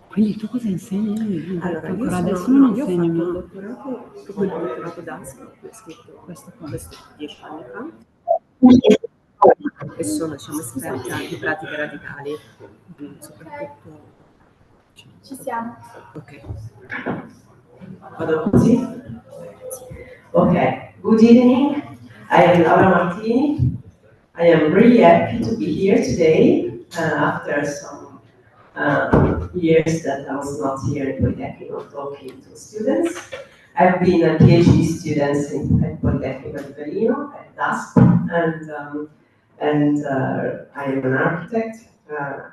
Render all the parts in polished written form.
Quindi tu cosa insegni? Allora, io ancora adesso io non ho fatto insegni, un ma dottorato, proprio il dottorato d'ASCO, che ho scritto questo qua. 10 anni fa, e sono, diciamo, esperta di pratiche radicali, soprattutto... Ci siamo. Ok. Vado così? Okay, good evening. I am Laura Martini. I am really happy to be here today after some years that I was not here in Polytechnic or talking to students. I've been a PhD student at Polytechnic of Torino at DASP, and I am an architect.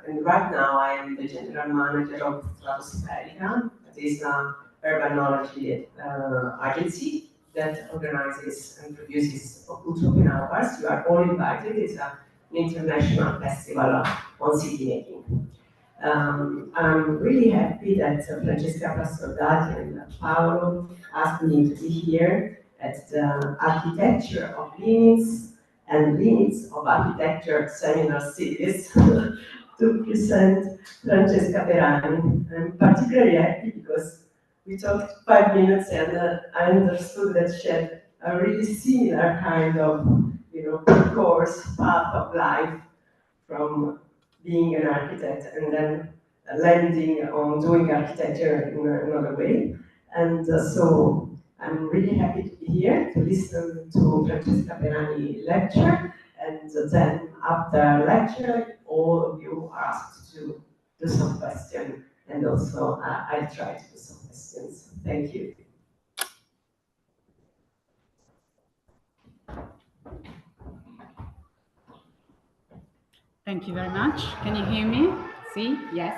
And right now I am the general manager of Stratospherica, that is an urbanology agency that organizes and produces open hours. You are all invited. It's an international festival on city making. I'm really happy that Francesca Soldati and Paolo asked me to be here at the Architecture of Limits and Limits of Architecture Seminar Series to present Francesca Perani. I'm particularly happy because we talked 5 minutes and I understood that she had a really similar kind of, course, path of life from being an architect and then landing on doing architecture in another way. And so I'm really happy to be here to listen to Francesca Perani lecture, and then after lecture, all of you are asked to do some questions, and also I'll try to do some questions. Thank you. Thank you very much. Can you hear me? See? Yes.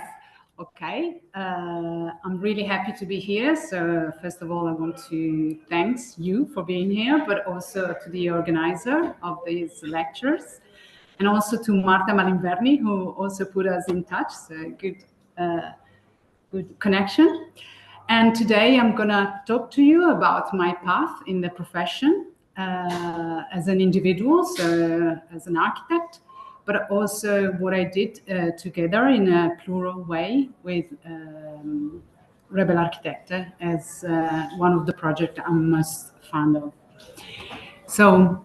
Okay. I'm really happy to be here. So first of all, I want to thank you for being here, but also to the organizer of these lectures, and also to Marta Malinverni, who also put us in touch. So good connection. And today I'm gonna talk to you about my path in the profession as an individual, so as an architect, but also what I did together in a plural way with Rebel Architect as one of the projects I'm most fond of. So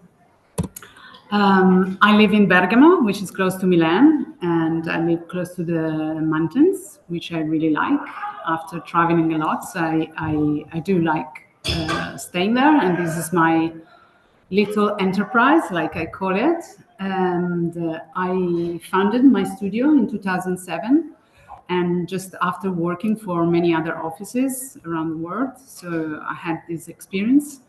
I live in Bergamo, which is close to Milan, and I live close to the mountains, which I really like. After traveling a lot, so I do like staying there, and this is my little enterprise, like I call it. And I founded my studio in 2007, and just after working for many other offices around the world, so I had this experience.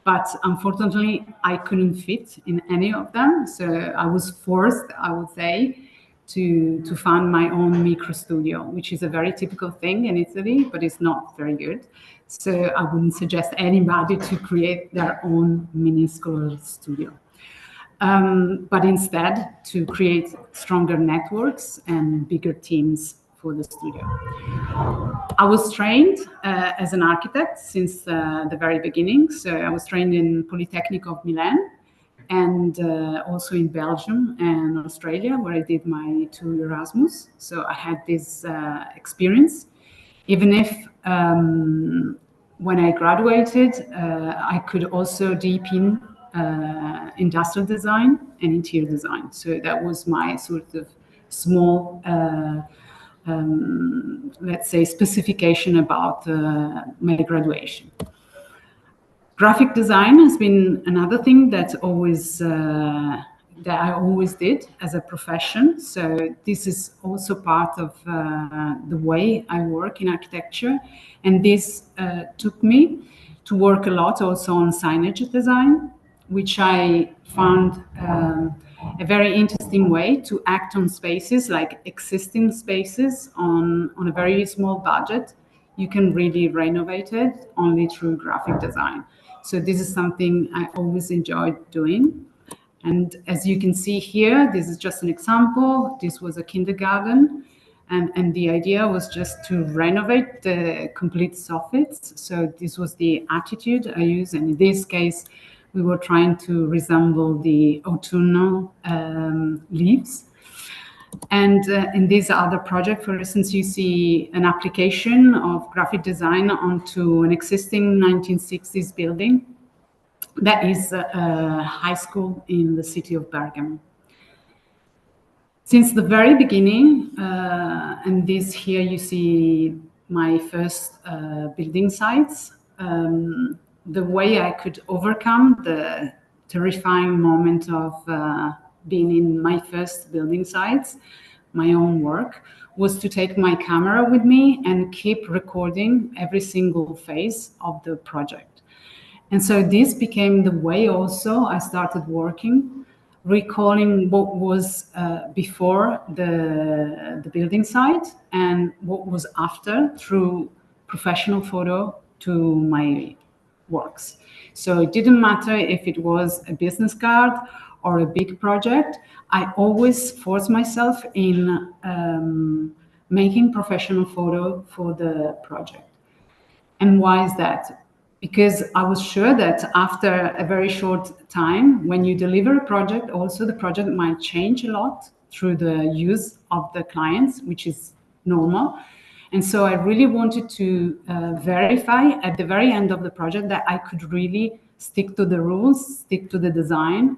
But unfortunately, I couldn't fit in any of them. So I was forced, I would say, to found my own micro studio, which is a very typical thing in Italy, but it's not very good. So I wouldn't suggest anybody to create their own minuscule studio. But instead to create stronger networks and bigger teams for the studio. I was trained as an architect since the very beginning. So I was trained in Polytechnic of Milan and also in Belgium and Australia, where I did my 2 Erasmus. So I had this experience, even if when I graduated, I could also deepen industrial design and interior design. So that was my sort of small let's say, specification about my graduation. Graphic design has been another thing that I always did as a profession. So this is also part of the way I work in architecture. And this took me to work a lot also on signage design, which I found a very interesting way to act on spaces, like existing spaces on a very small budget. You can really renovate it only through graphic design. So this is something I always enjoyed doing. And as you can see here, this is just an example. This was a kindergarten. And the idea was just to renovate the complete soffits. So this was the attitude I used. And in this case, we were trying to resemble the autumnal leaves. And in this other project, for instance, you see an application of graphic design onto an existing 1960s building that is a high school in the city of Bergamo. Since the very beginning, and this here you see my first building sites, the way I could overcome the terrifying moment of being in my first building sites, my own work, was to take my camera with me and keep recording every single phase of the project. And so this became the way also I started working, recalling what was before the building site and what was after through professional photo to my works. So it didn't matter if it was a business card or a big project. I always forced myself in making professional photo for the project. And why is that? Because I was sure that after a very short time, when you deliver a project, also the project might change a lot through the use of the clients, which is normal. And so I really wanted to verify at the very end of the project that I could really stick to the rules, stick to the design,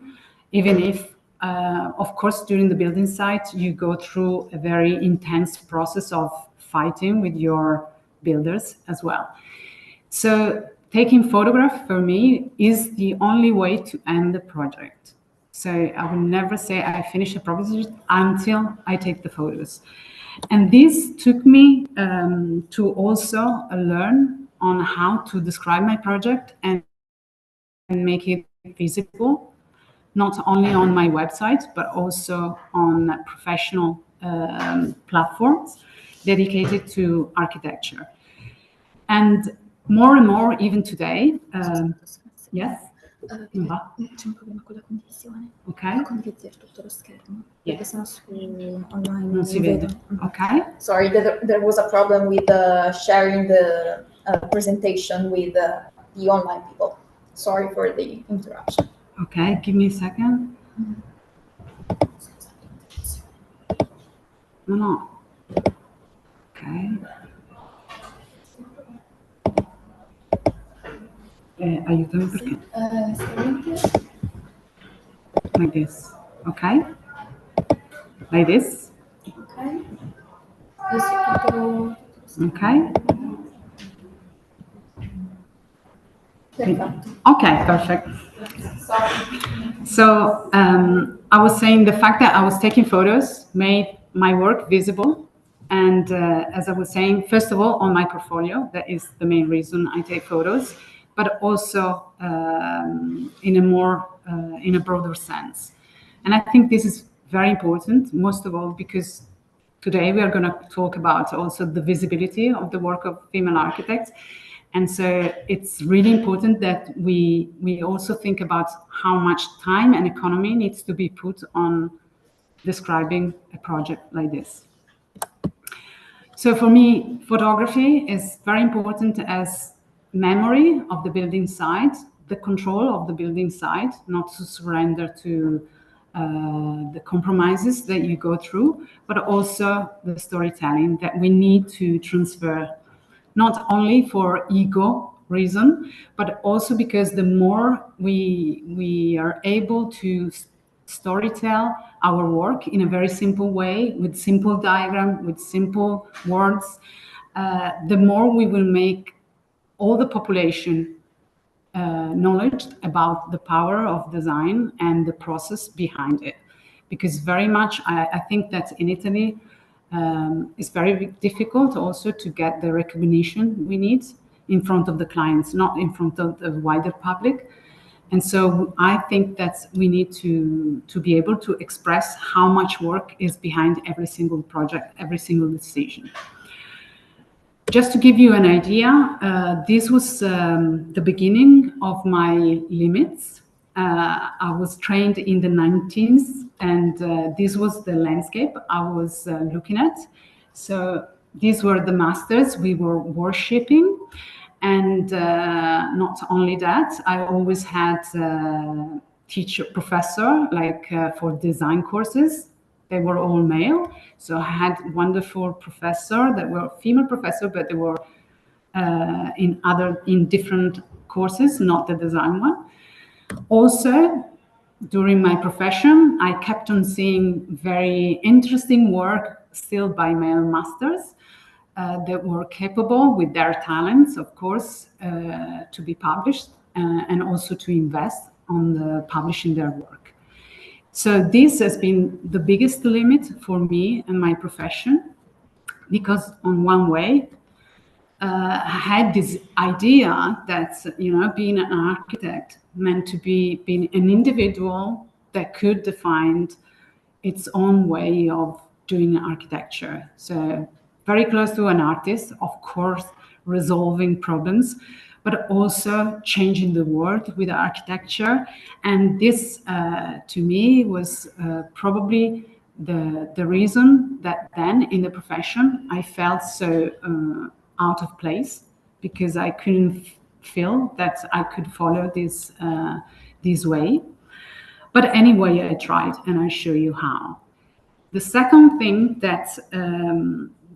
even if, of course, during the building site, you go through a very intense process of fighting with your builders as well. So taking photograph for me is the only way to end the project. So I will never say I finish a project until I take the photos. And this took me to also learn on how to describe my project and make it visible, not only on my website, but also on professional platforms dedicated to architecture. And more, even today, yes? Non va? C'è un problema con la condivisione. Ok. Condividere tutto lo schermo. Yeah. Perché sennò su online Non si vede. Ok. Sorry, there was a problem with sharing the presentation with the online people. Sorry for the interruption. Okay, give me a second. No. Okay. Aiutami perché. Like this. Okay. Like this. Okay. Okay. Perfetto. Okay, perfect. So I was saying the fact that I was taking photos made my work visible. And as I was saying, first of all, on my portfolio, that is the main reason I take photos, but also in a broader sense. And I think this is very important, most of all, because today we are going to talk about also the visibility of the work of female architects. And so it's really important that we also think about how much time and economy needs to be put on describing a project like this. So for me, photography is very important as memory of the building site, the control of the building site, not to surrender to the compromises that you go through, but also the storytelling that we need to transfer, not only for ego reason, but also because the more we are able to storytell our work in a very simple way, with simple diagram, with simple words, the more we will make all the population knowledge about the power of design and the process behind it. Because very much, I think that in Italy, it's very difficult also to get the recognition we need in front of the clients, not in front of the wider public. And so I think that we need to be able to express how much work is behind every single project, every single decision. Just to give you an idea, this was the beginning of my limits. I was trained in the 19th, and this was the landscape I was looking at. So these were the masters we were worshipping. And not only that, I always had teacher, professor, like for design courses, they were all male. So I had wonderful professor that were female professor, but they were in different courses, not the design one. Also, during my profession, I kept on seeing very interesting work still by male masters that were capable with their talents, of course, to be published and also to invest on the publishing their work. So this has been the biggest limit for me and my profession, because on one way, I had this idea that, you know, being an architect meant to be being an individual that could define its own way of doing architecture. So very close to an artist, of course, resolving problems, but also changing the world with architecture. And this, to me, was probably the reason that then in the profession I felt so out of place, because I couldn't feel that I could follow this way. But anyway, I tried, and I'll show you how. The second thing that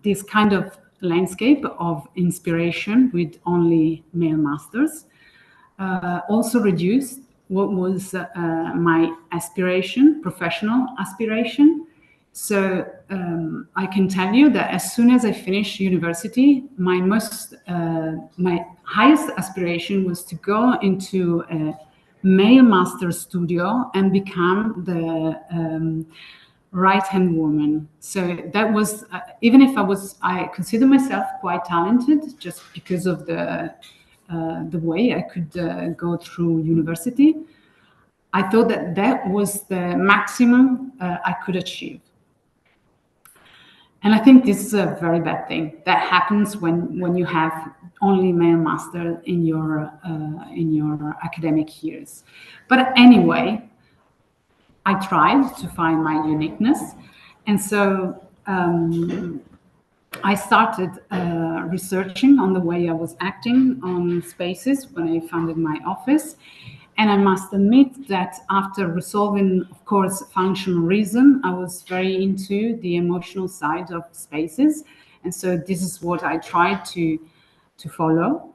this kind of landscape of inspiration with only male masters also reduced what was my aspiration, professional aspiration. So I can tell you that as soon as I finished university, my highest aspiration was to go into a male master studio and become the right-hand woman. So that was, even if I consider myself quite talented just because of the way I could go through university, I thought that that was the maximum I could achieve. And I think this is a very bad thing that happens when you have only male master in your academic years. But anyway, I tried to find my uniqueness, and so I started researching on the way I was acting on spaces when I founded my office. And I must admit that after resolving, of course, functional reason, I was very into the emotional side of spaces. And so this is what I tried to follow.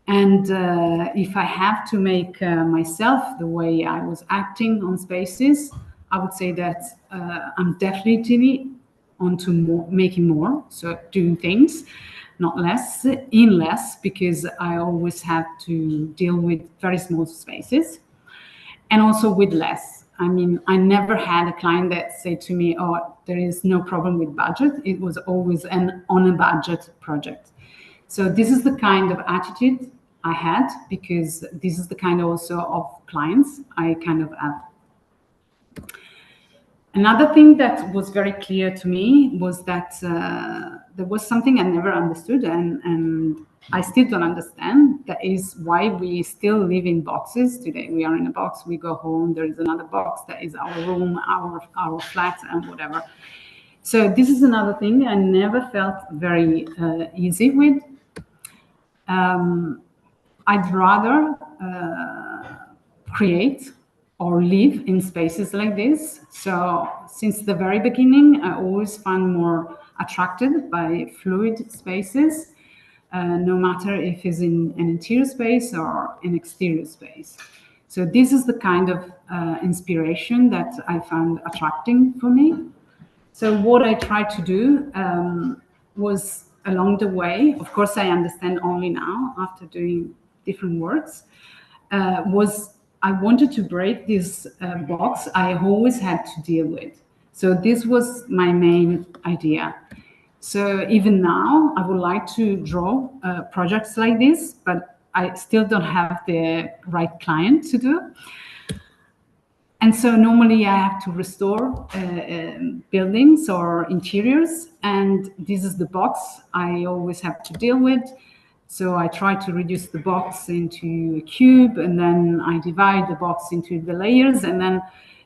And if I have to make myself the way I was acting on spaces, I would say that I'm definitely onto making more, so doing things, not less, in less, because I always have to deal with very small spaces, and also with less. I mean, I never had a client that said to me, oh, there is no problem with budget. It was always an on a budget project. So this is the kind of attitude I had, because this is the kind also of clients I kind of have. Another thing that was very clear to me was that there was something I never understood, and I still don't understand. That is why we still live in boxes today. We are in a box, we go home, there is another box that is our room, our flat, and whatever. So this is another thing I never felt very easy with. I'd rather create or live in spaces like this. So since the very beginning, I always found more attracted by fluid spaces, no matter if it's in an interior space or an exterior space. So this is the kind of inspiration that I found attracting for me. So what I tried to do was along the way, of course I understand only now after doing different works, was I wanted to break this box I always had to deal with. So this was my main idea. So even now, I would like to draw projects like this, but I still don't have the right client to do. And so normally I have to restore buildings or interiors, and this is the box I always have to deal with. So I try to reduce the box into a cube, and then I divide the box into the layers. And then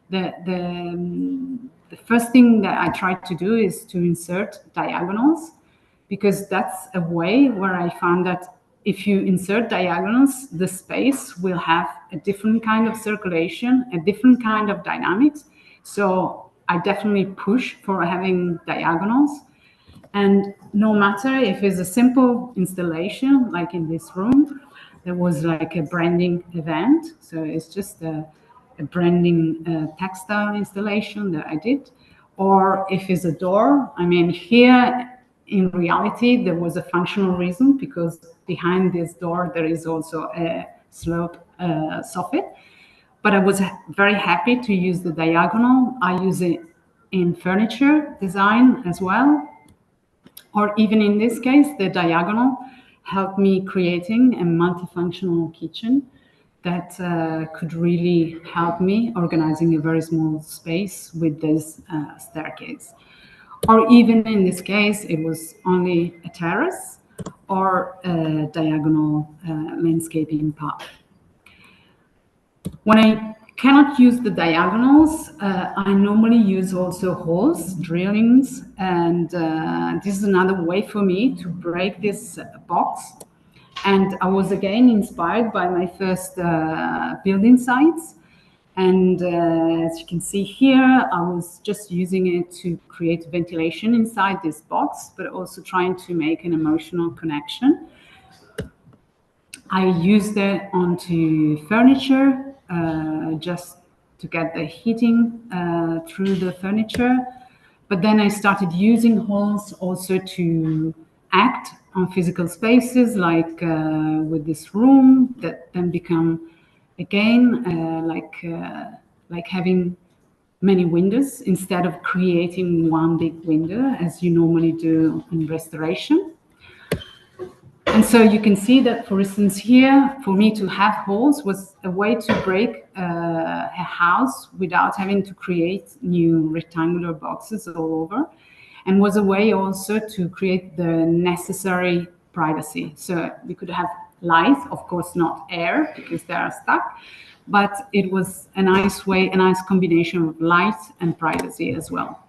the first thing that I try to do is to insert diagonals, because that's a way where I found that if you insert diagonals, the space will have a different kind of circulation, a different kind of dynamics. So I definitely push for having diagonals. And no matter if it's a simple installation, like in this room, there was like a branding event. So it's just a branding textile installation that I did. Or if it's a door, I mean, here in reality, there was a functional reason because behind this door, there is also a slope soffit. But I was very happy to use the diagonal. I use it in furniture design as well. Or even in this case, the diagonal helped me creating a multifunctional kitchen that could really help me organizing a very small space with this staircase. Or even in this case, it was only a terrace or a diagonal landscaping path. When I cannot use the diagonals, I normally use also holes, drillings, and this is another way for me to break this box. And I was again inspired by my first building sites. And as you can see here, I was just using it to create ventilation inside this box, but also trying to make an emotional connection. I used it onto furniture, just to get the heating through the furniture. But then I started using holes also to act on physical spaces, like with this room that then become again like having many windows instead of creating one big window as you normally do in restoration. And so you can see that, for instance, here, for me to have holes was a way to break a house without having to create new rectangular boxes all over, and was a way also to create the necessary privacy. So we could have light, of course not air, because they are stuck, but it was a nice way, a nice combination of light and privacy as well.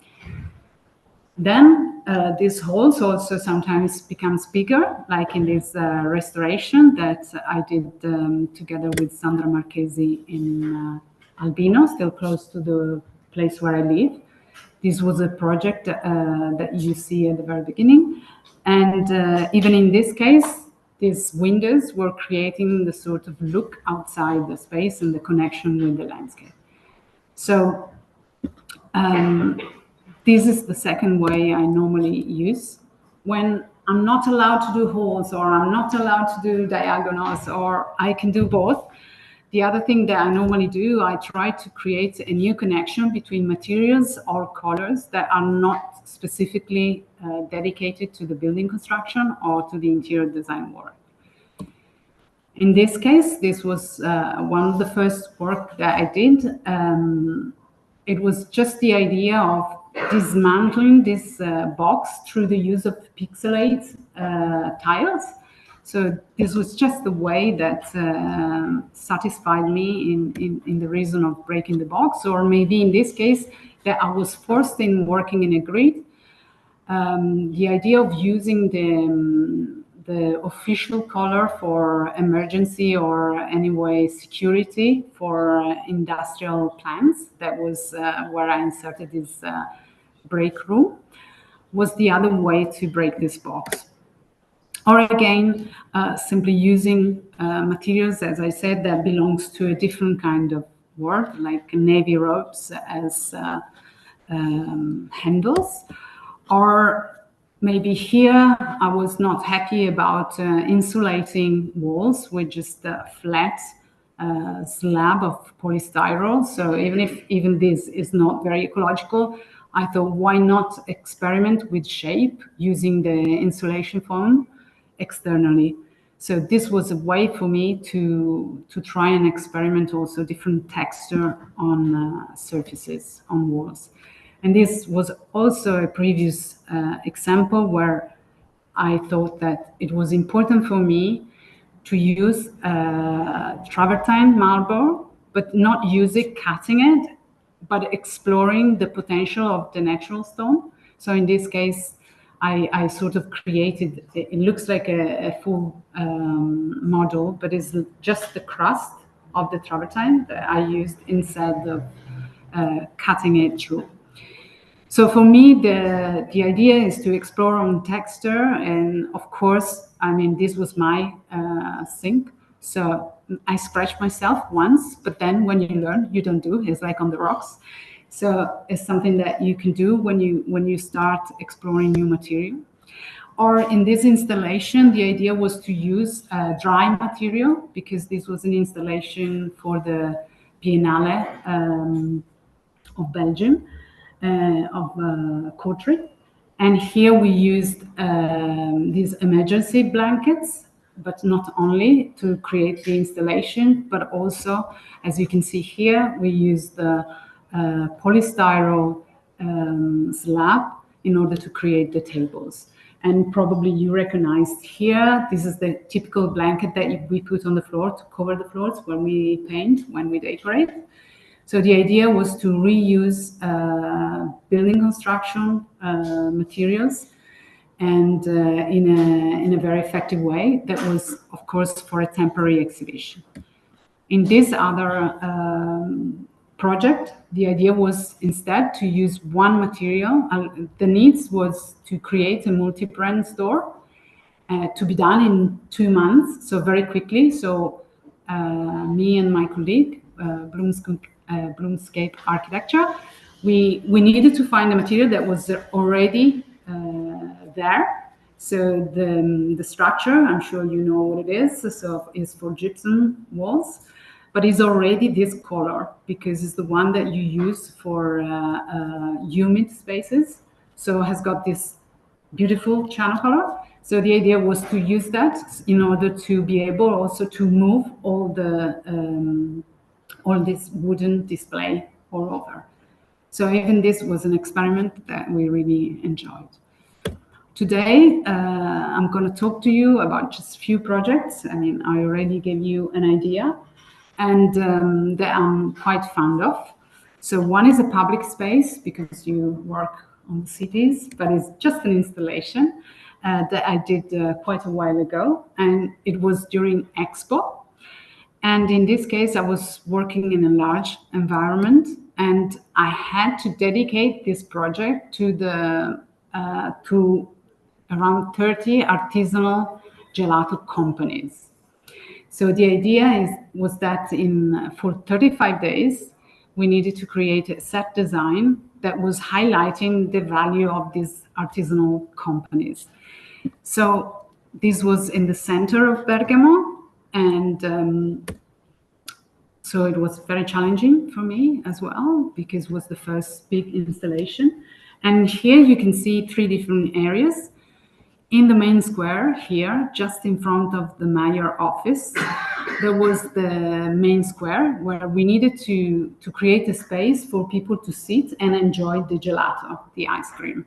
Then these holes also sometimes becomes bigger, like in this restoration that I did together with Sandra Marchesi in Albino, still close to the place where I live. This was a project that you see at the very beginning. And even in this case, these windows were creating the sort of look outside the space and the connection with the landscape. So this is the second way I normally use. When I'm not allowed to do holes, or I'm not allowed to do diagonals, or I can do both, the other thing that I normally do, I try to create a new connection between materials or colors that are not specifically dedicated to the building construction or to the interior design work. In this case, this was one of the first work that I did. It was just the idea of dismantling this box through the use of pixelate tiles. So this was just the way that satisfied me in the reason of breaking the box, or maybe in this case that I was forced in working in a grid. The idea of using the official color for emergency or anyway security for industrial plants, that was where I inserted this break room, was the other way to break this box. Or again, simply using materials, as I said, that belongs to a different kind of work, like navy ropes as handles. Or maybe here I was not happy about insulating walls with just a flat slab of polystyrene. So even this is not very ecological, I thought, why not experiment with shape using the insulation foam externally? So this was a way for me to try and experiment also different texture on surfaces, on walls. And this was also a previous example where I thought that it was important for me to use travertine marble, but not use it cutting it, but exploring the potential of the natural stone. So in this case, I sort of created, it looks like a full model, but it's just the crust of the travertine that I used instead of cutting it through. So for me, the idea is to explore on texture, and of course, I mean, this was my thing. So I scratched myself once, but then when you learn, you don't do. It's like on the rocks. So it's something that you can do when you start exploring new material. Or in this installation, the idea was to use dry material, because this was an installation for the Biennale of Belgium, of Courtrai. And here we used these emergency blankets, but not only to create the installation, but also, as you can see here, we used the polystyrene slab in order to create the tables. And probably you recognized here, this is the typical blanket that we put on the floor to cover the floors when we paint, when we decorate. So the idea was to reuse building construction materials, and in a very effective way. That was, of course, for a temporary exhibition. In this other project, the idea was instead to use one material. The needs was to create a multi-brand store to be done in 2 months, so very quickly. So me and my colleague, Bloomscape Architecture, we needed to find a material that was already there. So the structure, I'm sure you know what it is, so it's for gypsum walls, but it's already this color because it's the one that you use for humid spaces. So it has got this beautiful channel color. So the idea was to use that in order to be able also to move all this wooden display all over. So even this was an experiment that we really enjoyed. Today, I'm going to talk to you about just a few projects. I mean, I already gave you an idea, and that I'm quite fond of. So one is a public space, because you work on the cities, but it's just an installation that I did quite a while ago, and it was during Expo. And in this case, I was working in a large environment, and I had to dedicate this project to around 30 artisanal gelato companies. So the idea was that for 35 days, we needed to create a set design that was highlighting the value of these artisanal companies. So this was in the center of Bergamo, and so it was very challenging for me as well, because it was the first big installation. And here you can see 3 different areas. In the main square here, just in front of the mayor office, there was the main square where we needed to create a space for people to sit and enjoy the gelato, the ice cream.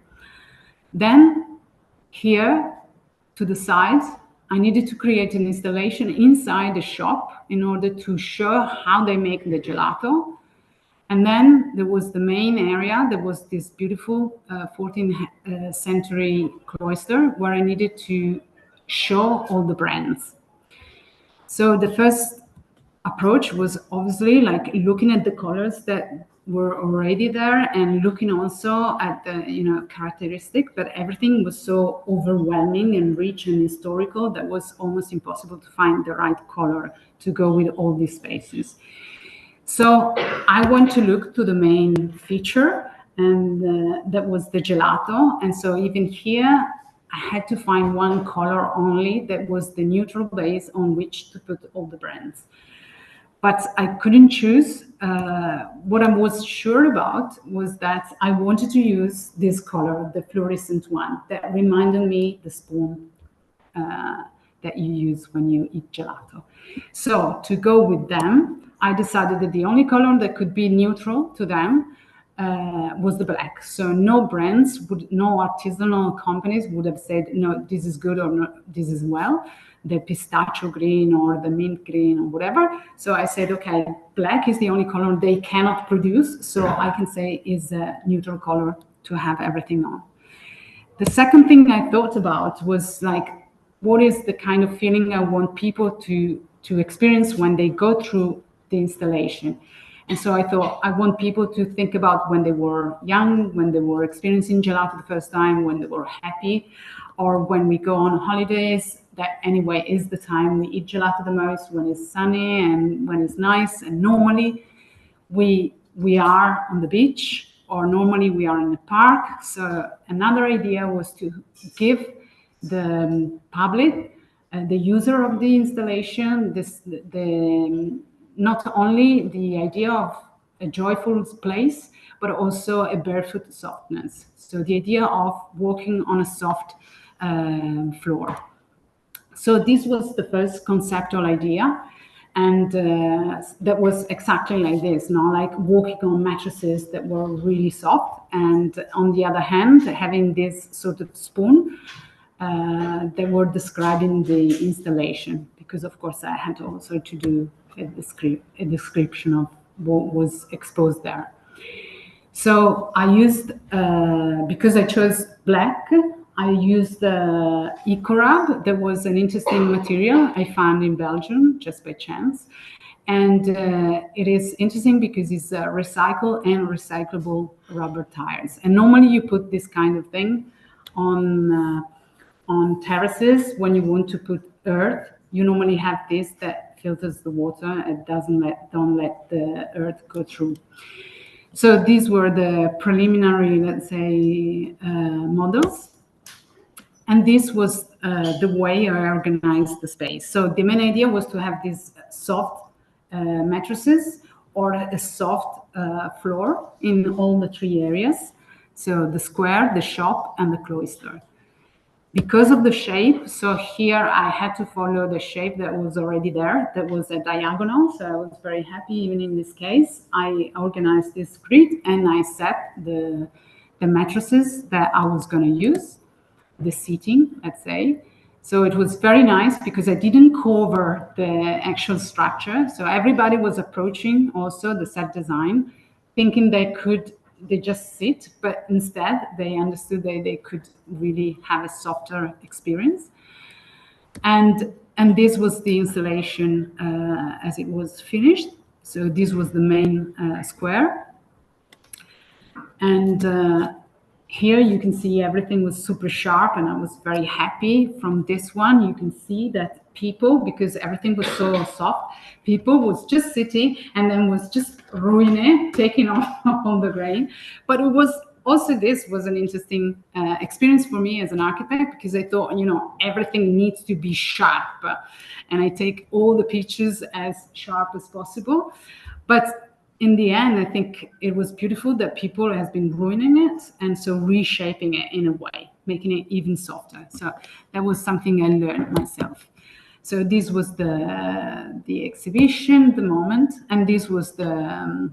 Then here to the side, I needed to create an installation inside the shop in order to show how they make the gelato. And then there was the main area. There was this beautiful 14th century cloister where I needed to show all the brands. So the first approach was obviously like looking at the colors that were already there and looking also at the characteristic, but everything was so overwhelming and rich and historical that was almost impossible to find the right color to go with all these spaces. So I went to look to the main feature, and that was the gelato. And so even here, I had to find one color only that was the neutral base on which to put all the brands. But I couldn't choose. What I was sure about was that I wanted to use this color, the fluorescent one, that reminded me the spoon that you use when you eat gelato. So to go with them, I decided that the only color that could be neutral to them was the black. So no brands, no artisanal companies would have said, no, this is good or no, this is well, the pistachio green or the mint green or whatever. So I said, okay, black is the only color they cannot produce. So I can say is a neutral color to have everything on. The second thing I thought about was like, what is the kind of feeling I want people to experience when they go through the installation? And so I thought I want people to think about when they were young, when they were experiencing gelato the first time, when they were happy, or when we go on holidays. That anyway is the time we eat gelato the most, when it's sunny and when it's nice. And normally we are on the beach, or normally we are in the park. So another idea was to give the public, the user of the installation, not only the idea of a joyful place, but also a barefoot softness. So the idea of walking on a soft floor. So this was the first conceptual idea. And that was exactly like this, like walking on mattresses that were really soft. And on the other hand, having this sort of spoon that were describing the installation, because of course I had also to do a description of what was exposed there. So I used, because I chose black, I used the EcoRub. That was an interesting material I found in Belgium just by chance. And it is interesting because it's recycled and recyclable rubber tires. And normally you put this kind of thing on terraces when you want to put earth. You normally have this that filters the water and don't let the earth go through. So these were the preliminary, let's say, models. And this was the way I organized the space. So the main idea was to have these soft mattresses or a soft floor in all the three areas. So the square, the shop, and the cloister. Because of the shape, so here I had to follow the shape that was already there. That was a diagonal, so I was very happy even in this case. I organized this grid and I set the mattresses that I was going to use, the seating, let's say. So it was very nice because I didn't cover the actual structure. So everybody was approaching also the set design, thinking they just sit, but instead they understood that they could really have a softer experience. And this was the installation as it was finished. So this was the main square. And here you can see everything was super sharp, and I was very happy. From this one, you can see that people, because everything was so soft, people was just sitting and then was just ruining it, taking off all the grain. But it was also, this was an interesting experience for me as an architect, because I thought, everything needs to be sharp. And I take all the pictures as sharp as possible. But in the end, I think it was beautiful that people has been ruining it and so reshaping it in a way, making it even softer. So that was something I learned myself. So this was the exhibition, the moment, and this was the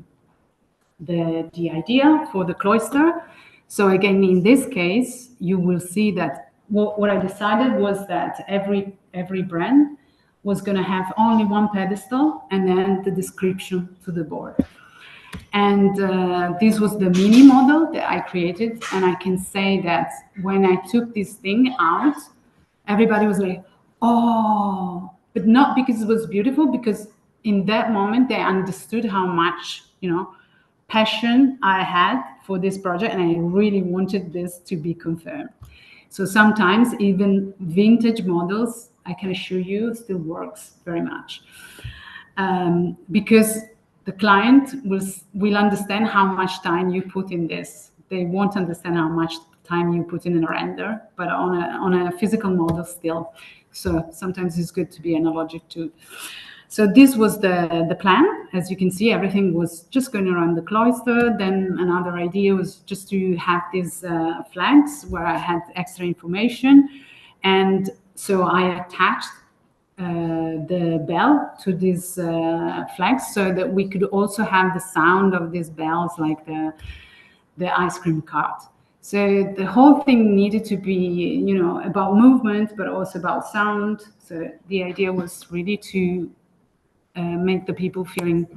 idea for the cloister. So again, in this case, you will see that what I decided was that every brand was going to have only one pedestal and then the description to the board. And this was the mini model that I created. And I can say that when I took this thing out, everybody was like, oh, but not because it was beautiful, because in that moment they understood how much, passion I had for this project, and I really wanted this to be confirmed. So sometimes even vintage models, I can assure you, still works very much. Because the client will understand how much time you put in this. They won't understand how much time you put in a render, but on a physical model still. So sometimes it's good to be analogic too. So this was the plan. As you can see, everything was just going around the cloister. Then another idea was just to have these flags where I had extra information. And so I attached the bell to these flags so that we could also have the sound of these bells, like the ice cream cart. So the whole thing needed to be, about movement, but also about sound. So the idea was really to make the people feeling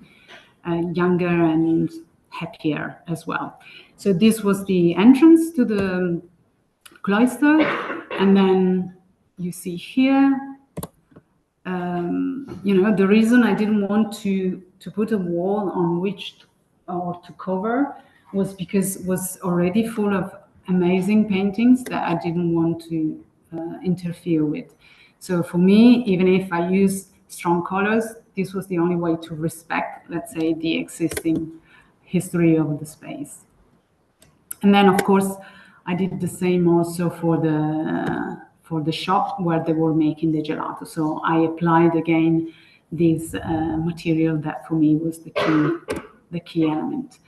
younger and happier as well. So this was the entrance to the cloister. And then you see here, the reason I didn't want to put a wall on which or to cover was because it was already full of amazing paintings that I didn't want to interfere with. So for me, even if I use strong colors, this was the only way to respect, let's say, the existing history of the space. And then, of course, I did the same also for the shop where they were making the gelato. So I applied again this material that for me was the key element.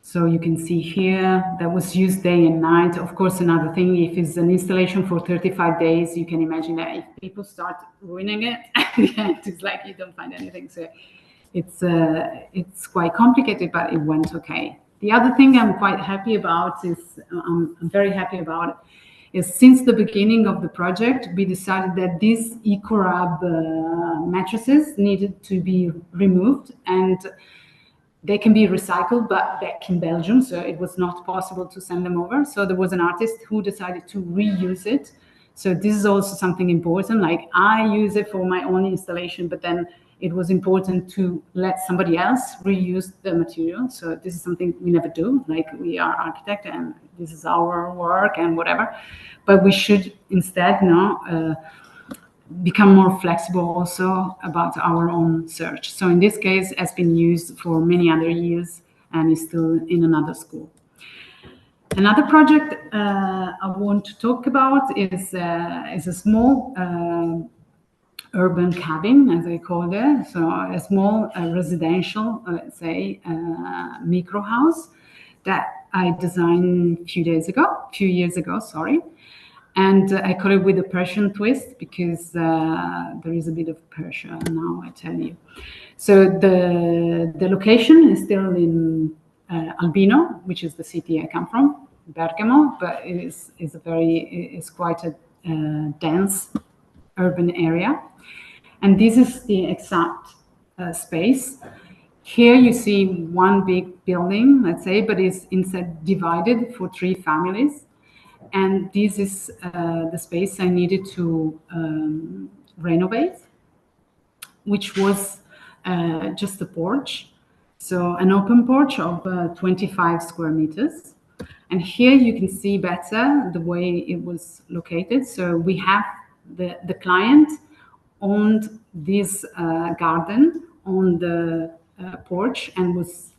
So you can see here that was used day and night. Of course, another thing, if it's an installation for 35 days, you can imagine that if people start ruining it, at the end, it's like you don't find anything. So it's quite complicated, but it went okay. The other thing I'm quite happy about is, I'm very happy about, is since the beginning of the project, we decided that these EcoRab mattresses needed to be removed, and they can be recycled, but back in Belgium, so it was not possible to send them over. So there was an artist who decided to reuse it. So this is also something important. Like, I use it for my own installation, but then it was important to let somebody else reuse the material. So this is something we never do. Like, we are architect and this is our work and whatever, but we should instead become more flexible also about our own search. So in this case, has been used for many other years and is still in another school. Another project I want to talk about is a small urban cabin, as I call it. So a small residential, let's say, micro house that I designed a few years ago, sorry. And I call it with a Persian twist because there is a bit of Persia now, I tell you. So the location is still in Albino, which is the city I come from, Bergamo, but it's quite a dense urban area. And this is the exact space. Here you see one big building, let's say, but it's instead divided for 3 families. And this is the space I needed to renovate, which was just a porch. So an open porch of 25 square meters. And here you can see better the way it was located. So we have the client owned this garden on the porch and was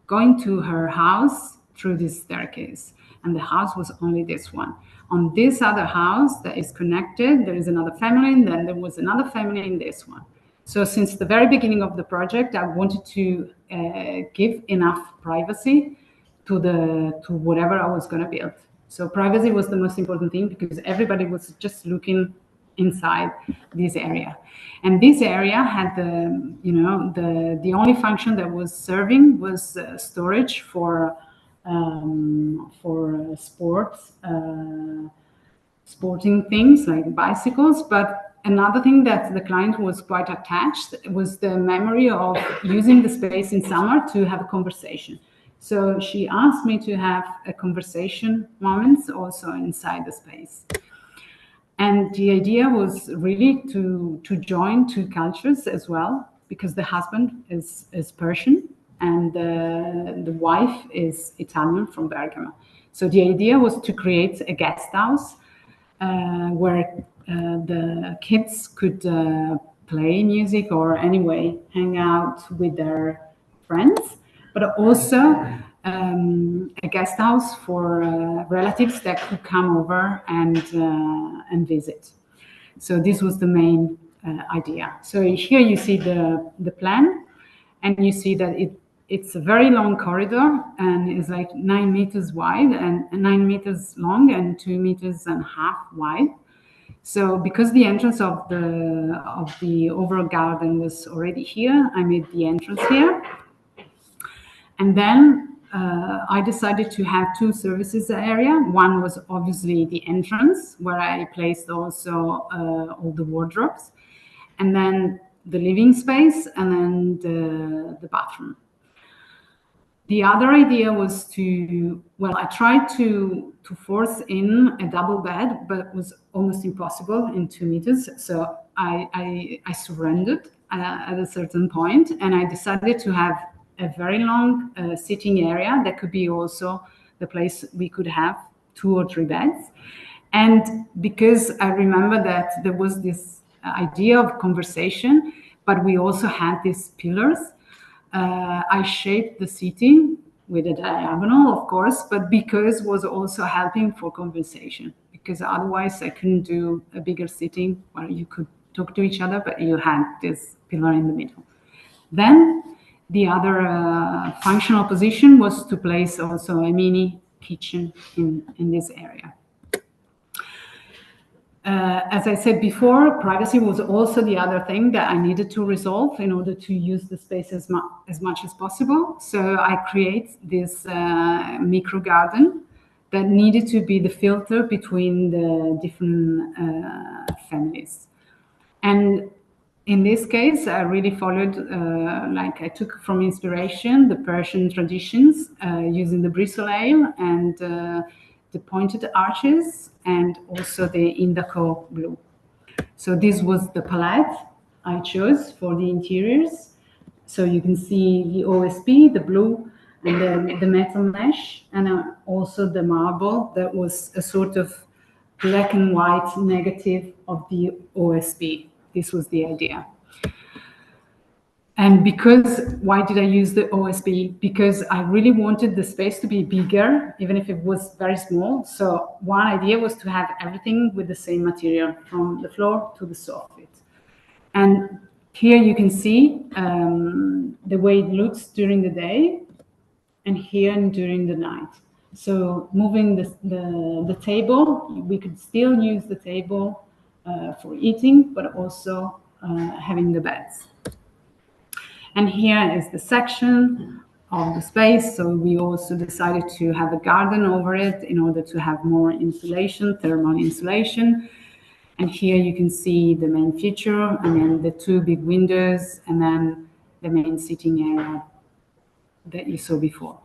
going to her house through this staircase. And the house was only this one. On this other house that is connected, there is another family, and then there was another family in this one. So since the very beginning of the project, I wanted to give enough privacy to whatever I was going to build. So privacy was the most important thing because everybody was just looking inside this area. And this area had the only function that was serving was storage for sporting things like bicycles. But another thing that the client was quite attached was the memory of using the space in summer to have a conversation. So she asked me to have a conversation moments also inside the space. And the idea was really to join 2 cultures as well, because the husband is Persian and the wife is Italian from Bergamo. So the idea was to create a guest house where the kids could play music or anyway hang out with their friends, but also a guest house for relatives that could come over and visit. So this was the main idea. So here you see the plan, and you see that it's a very long corridor and it's like 9 meters wide and 9 meters long and 2.5 meters wide. So because the entrance of the overall garden was already here, I made the entrance here. And then I decided to have 2 services area. One was obviously the entrance, where I placed also all the wardrobes, and then the living space, and then the bathroom. The other idea was I tried to force in a double bed, but it was almost impossible in 2 meters. So I surrendered at a certain point, and I decided to have a very long sitting area that could be also the place we could have 2 or 3 beds. And because I remember that there was this idea of conversation, but we also had these pillars, I shaped the seating with a diagonal, of course, but because was also helping for conversation, because otherwise I couldn't do a bigger seating where you could talk to each other, but you had this pillar in the middle. Then the other functional position was to place also a mini kitchen in this area. As I said before, privacy was also the other thing that I needed to resolve in order to use the space as much as possible. So I create this micro garden that needed to be the filter between the different families. And in this case, I really followed, like I took from inspiration, the Persian traditions using the bristle-ale and the pointed arches, and also the indigo blue. So this was the palette I chose for the interiors. So you can see the OSB, the blue, and the metal mesh, and also the marble that was a sort of black and white negative of the OSB. This was the idea. And because, why did I use the OSB? Because I really wanted the space to be bigger, even if it was very small. So one idea was to have everything with the same material, from the floor to the soffit. And here you can see the way it looks during the day, and here during the night. So moving the table, we could still use the table for eating, but also having the beds. And here is the section of the space. So we also decided to have a garden over it in order to have more insulation, thermal insulation. And here you can see the main feature, and then the 2 big windows, and then the main sitting area that you saw before.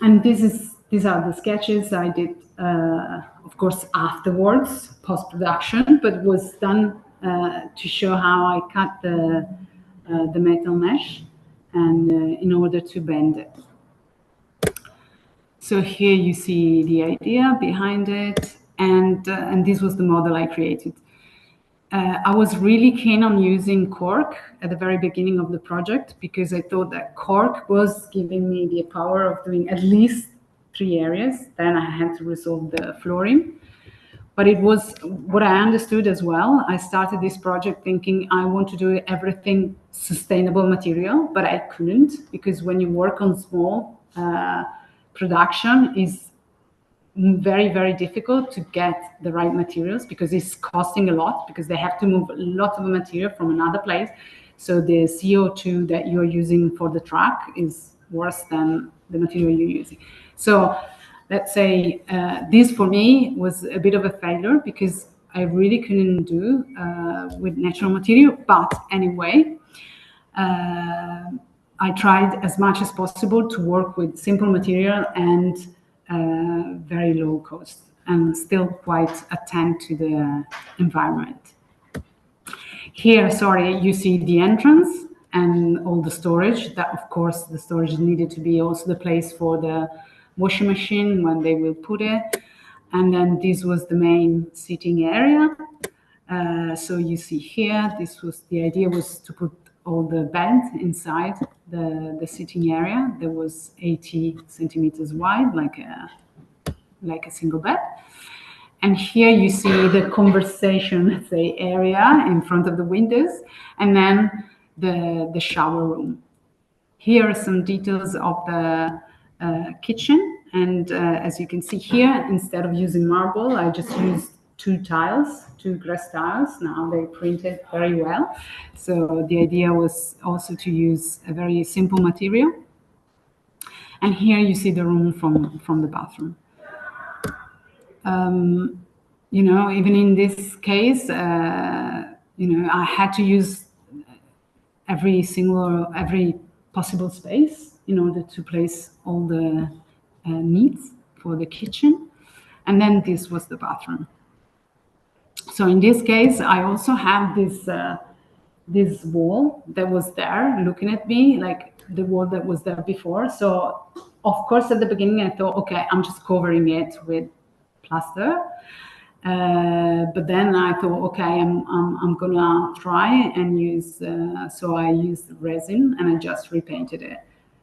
And these are the sketches I did, of course, afterwards, post-production, but was done to show how I cut the metal mesh, and in order to bend it. So here you see the idea behind it, and this was the model I created. I was really keen on using cork at the very beginning of the project, because I thought that cork was giving me the power of doing at least 3 areas. Then I had to resolve the flooring. But it was what I understood as well. I started this project thinking I want to do everything sustainable material, but I couldn't, because when you work on small production, is very, very difficult to get the right materials, because it's costing a lot, because they have to move a lot of material from another place. So the CO2 that you're using for the truck is worse than the material you're using. So let's say this for me was a bit of a failure, because I really couldn't do with natural material. But anyway, I tried as much as possible to work with simple material and very low cost, and still quite attend to the environment. Here, sorry, you see the entrance and all the storage. That, of course, the storage needed to be also the place for the washing machine when they will put it. And then this was the main sitting area. So you see here, this was the idea, was to put all the beds inside the sitting area. There was 80 centimeters wide, like a single bed. And here you see the conversation, let's say, area in front of the windows, and then the shower room. Here are some details of the kitchen. And as you can see here, instead of using marble, I just used 2 tiles, 2 glass tiles. Now they printed very well. So the idea was also to use a very simple material. And here you see the room from the bathroom. You know, even in this case, you know, I had to use every possible space in order to place all the needs for the kitchen. And then this was the bathroom. So in this case, I also have this this wall that was there looking at me, like the wall that was there before. So of course at the beginning I thought, okay, I'm just covering it with plaster. But then I thought, okay, I'm gonna try and use, so I used resin and I just repainted it.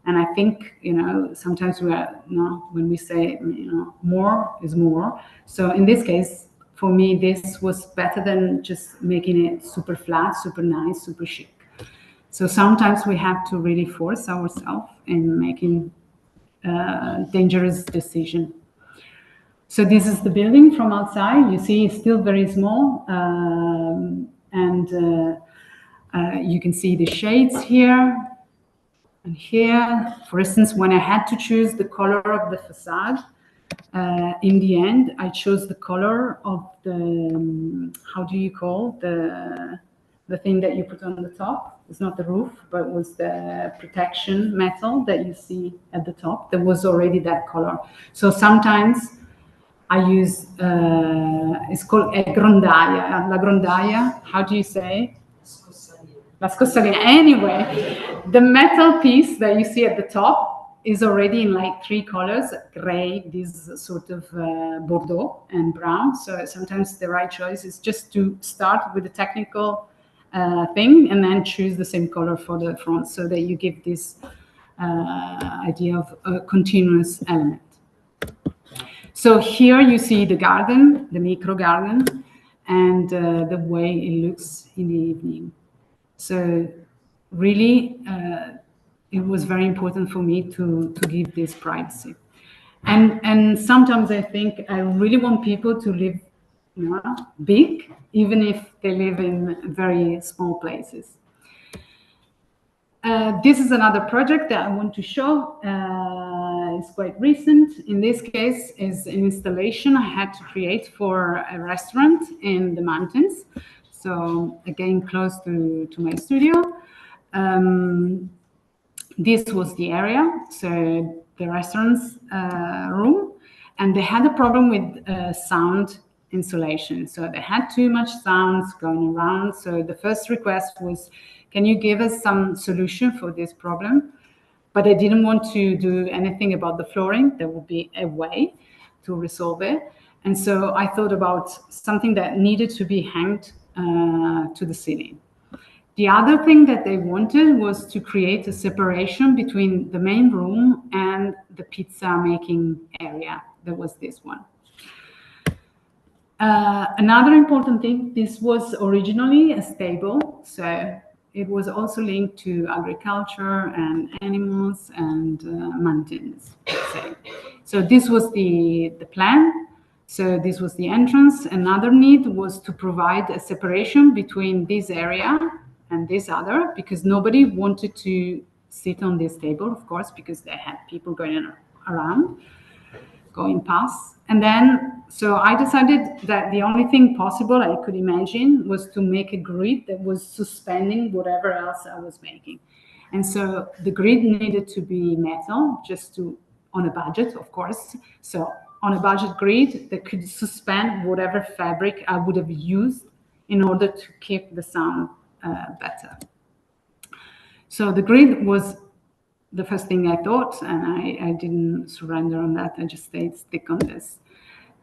And I think, you know, sometimes we are, you know, when we say, you know, more is more. So in this case, for me, this was better than just making it super flat, super nice, super chic. So sometimes we have to really force ourselves in making dangerous decisions. So this is the building from outside. You see it's still very small. And you can see the shades here and here. For instance, when I had to choose the color of the facade, in the end, I chose the color of the, how do you call the thing that you put on the top? It's not the roof, but it was the protection metal that you see at the top. There was already that color. So sometimes I use, it's called a grondaia. La grondaia, how do you say? La scossalina. Anyway, the metal piece that you see at the top is already in like 3 colors, gray, this sort of Bordeaux and brown. So sometimes the right choice is just to start with the technical thing and then choose the same color for the front so that you give this idea of a continuous element. So here you see the garden, the micro garden, and the way it looks in the evening. So really, it was very important for me to give this privacy. And sometimes I think I really want people to live, you know, big, even if they live in very small places. This is another project that I want to show. It's quite recent. In this case, is an installation I had to create for a restaurant in the mountains. So again, close to my studio. This was the area, so the restaurant's room, and they had a problem with sound insulation. So they had too much sounds going around. So the first request was, can you give us some solution for this problem? But I didn't want to do anything about the flooring. There would be a way to resolve it. And so I thought about something that needed to be hanged to the ceiling. The other thing that they wanted was to create a separation between the main room and the pizza making area. That was this one. Another important thing, this was originally a stable, so it was also linked to agriculture and animals and mountains, let's say. So this was the plan. So this was the entrance. Another need was to provide a separation between this area and this other, because nobody wanted to sit on this table, of course, because they had people going around, going past. And then, so I decided that the only thing possible I could imagine was to make a grid that was suspending whatever else I was making. And so the grid needed to be metal, just to, on a budget, of course. So on a budget grid that could suspend whatever fabric I would have used in order to keep the sound better. So the grid was the first thing I thought, and I didn't surrender on that. I just stayed stick on this.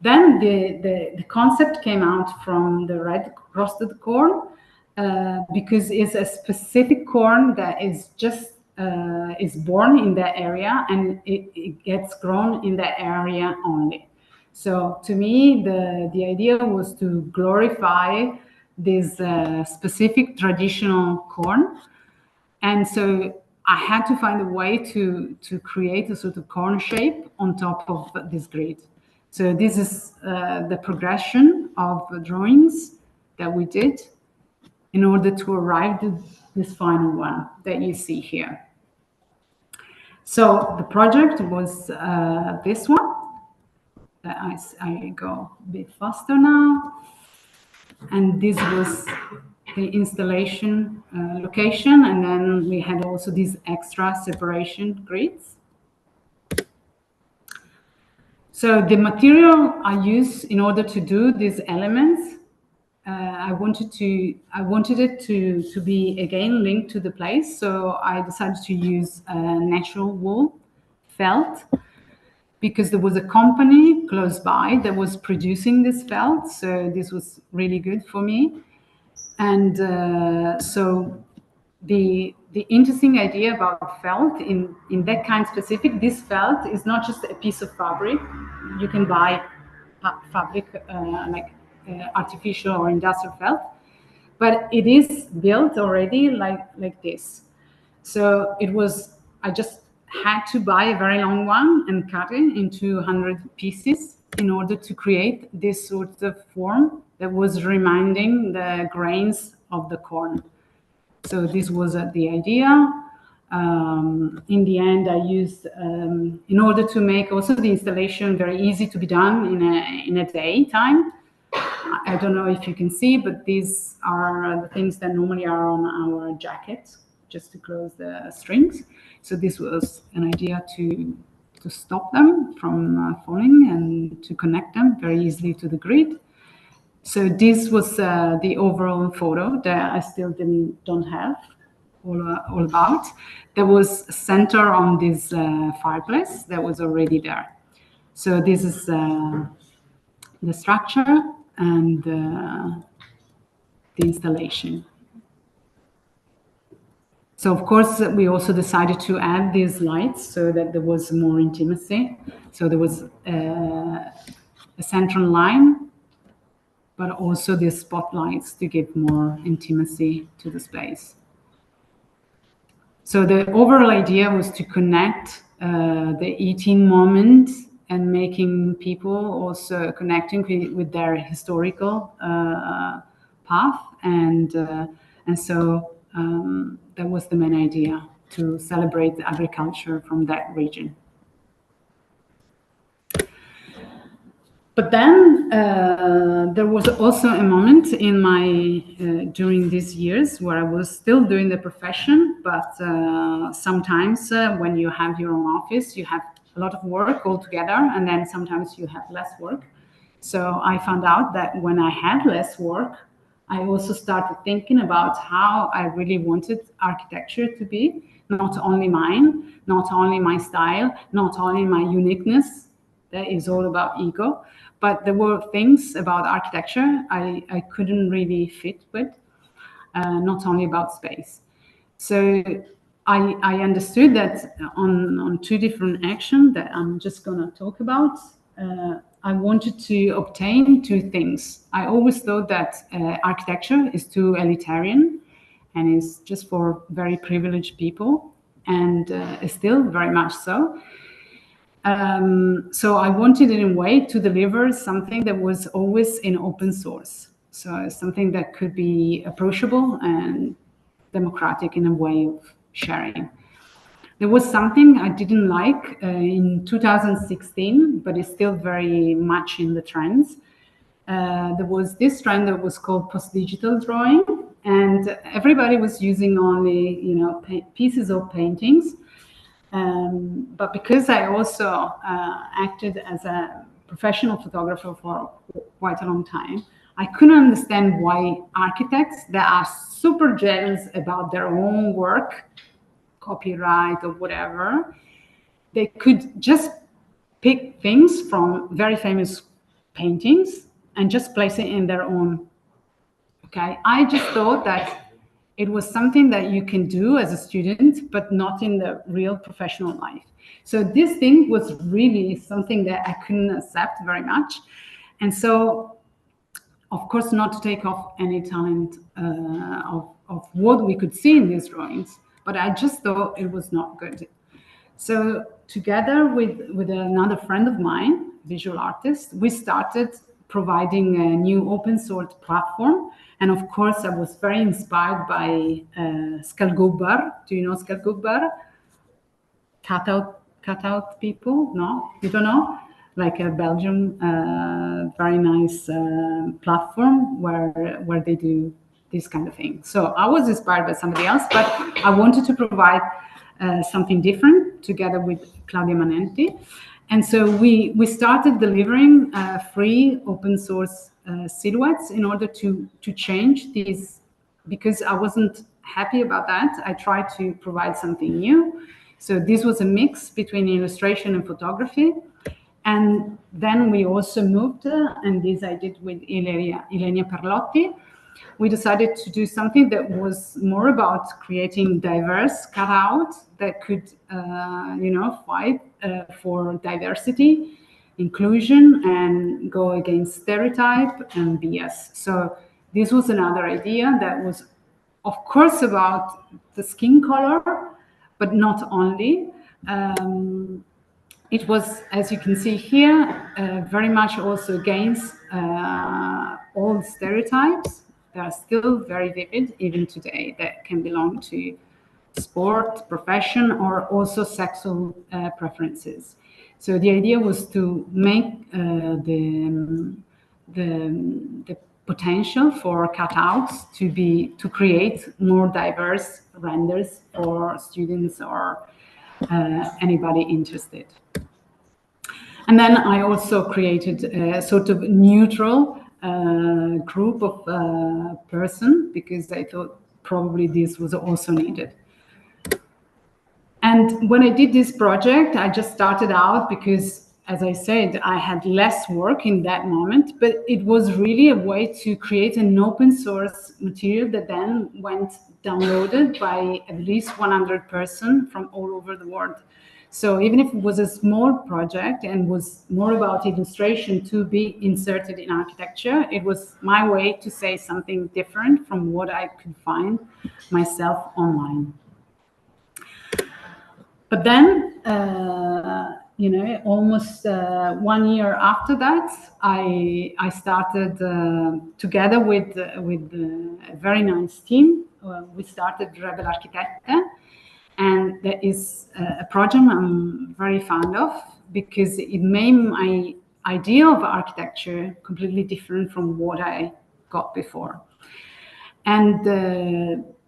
Then the concept came out from the red roasted corn, because it's a specific corn that is just is born in that area, and it gets grown in that area only. So to me, the idea was to glorify this specific traditional corn. And so I had to find a way to create a sort of corn shape on top of this grid. So this is the progression of the drawings that we did in order to arrive to this final one that you see here. So the project was this one. I go a bit faster now. And this was the installation location. And then we had also these extra separation grids. So the material I use in order to do these elements I wanted it to be again linked to the place. So I decided to use natural wool felt, because there was a company close by that was producing this felt. So this was really good for me. And so the interesting idea about felt in that kind specific, this felt is not just a piece of fabric. You can buy fabric like artificial or industrial felt, but it is built already like this. So it was, I just had to buy a very long one and cut it into 100 pieces in order to create this sort of form that was reminding the grains of the corn. So this was the idea. In the end, I used, in order to make also the installation very easy to be done in a day time. I don't know if you can see, but these are the things that normally are on our jackets, just to close the strings. So this was an idea to stop them from falling and to connect them very easily to the grid. So this was the overall photo that I still don't have all about. There was a center on this fireplace that was already there. So this is the structure and the installation. So of course, we also decided to add these lights so that there was more intimacy. So there was a central line, but also these spotlights to give more intimacy to the space. So the overall idea was to connect the eating moment and making people also connecting with their historical path, and so that was the main idea, to celebrate the agriculture from that region. But then there was also a moment in my during these years where I was still doing the profession, but sometimes when you have your own office, you have a lot of work altogether, and then sometimes you have less work. So I found out that when I had less work, I also started thinking about how I really wanted architecture to be, not only mine, not only my style, not only my uniqueness. That is all about ego. But there were things about architecture I couldn't really fit with, not only about space. So I understood that on two different actions that I'm just going to talk about, I wanted to obtain two things. I always thought that architecture is too elitarian and is just for very privileged people, and is still very much so. So I wanted in a way to deliver something that was always in open source. So something that could be approachable and democratic in a way of sharing. There was something I didn't like in 2016, but it's still very much in the trends. There was this trend that was called post-digital drawing, and everybody was using only, pieces of paintings. But because I also acted as a professional photographer for quite a long time, I couldn't understand why architects that are super jealous about their own work, copyright or whatever, they could just pick things from very famous paintings and just place it in their own. Okay, I just thought that it was something that you can do as a student, but not in the real professional life. So this thing was really something that I couldn't accept very much. And so, of course, not to take off any talent of what we could see in these drawings, but I just thought it was not good. So together with another friend of mine, visual artist, we started providing a new open source platform. And of course, I was very inspired by Skalgubbar. Do you know Skalgubbar? Cutout people? No, you don't know? Like a Belgium, very nice platform where they do this kind of thing. So I was inspired by somebody else, but I wanted to provide something different together with Claudia Manenti. And so we started delivering free open source silhouettes in order to change these, because I wasn't happy about that. I tried to provide something new. So this was a mix between illustration and photography. And then we also moved, and this I did with Ilenia Perlotti. We decided to do something that was more about creating diverse cutouts that could, fight for diversity, inclusion, and go against stereotype and bias. So this was another idea that was, of course, about the skin color, but not only. It was, as you can see here, very much also against all stereotypes. They are still very vivid, even today, that can belong to sport, profession, or also sexual preferences. So the idea was to make the potential for cutouts to create more diverse renders for students or anybody interested. And then I also created a sort of neutral group of person, because I thought probably this was also needed. And when I did this project, I just started out because, as I said, I had less work in that moment, but it was really a way to create an open source material that then went downloaded by at least 100 persons from all over the world. So even if it was a small project and was more about illustration to be inserted in architecture, it was my way to say something different from what I could find myself online. But then, almost 1 year after that, I started together with a very nice team. We started Rebel Architecta, and that is a project I'm very fond of, because it made my idea of architecture completely different from what I got before. And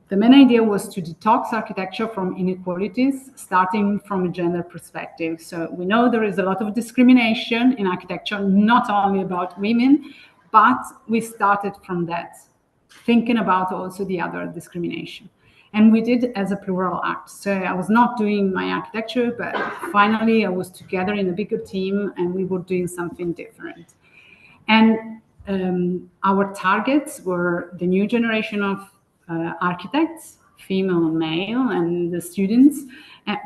the main idea was to detox architecture from inequalities, starting from a gender perspective. So we know there is a lot of discrimination in architecture, not only about women, but we started from that, thinking about also the other discrimination. And we did as a plural act. So I was not doing my architecture, but finally I was together in a bigger team and we were doing something different. And our targets were the new generation of architects, female and male, and the students.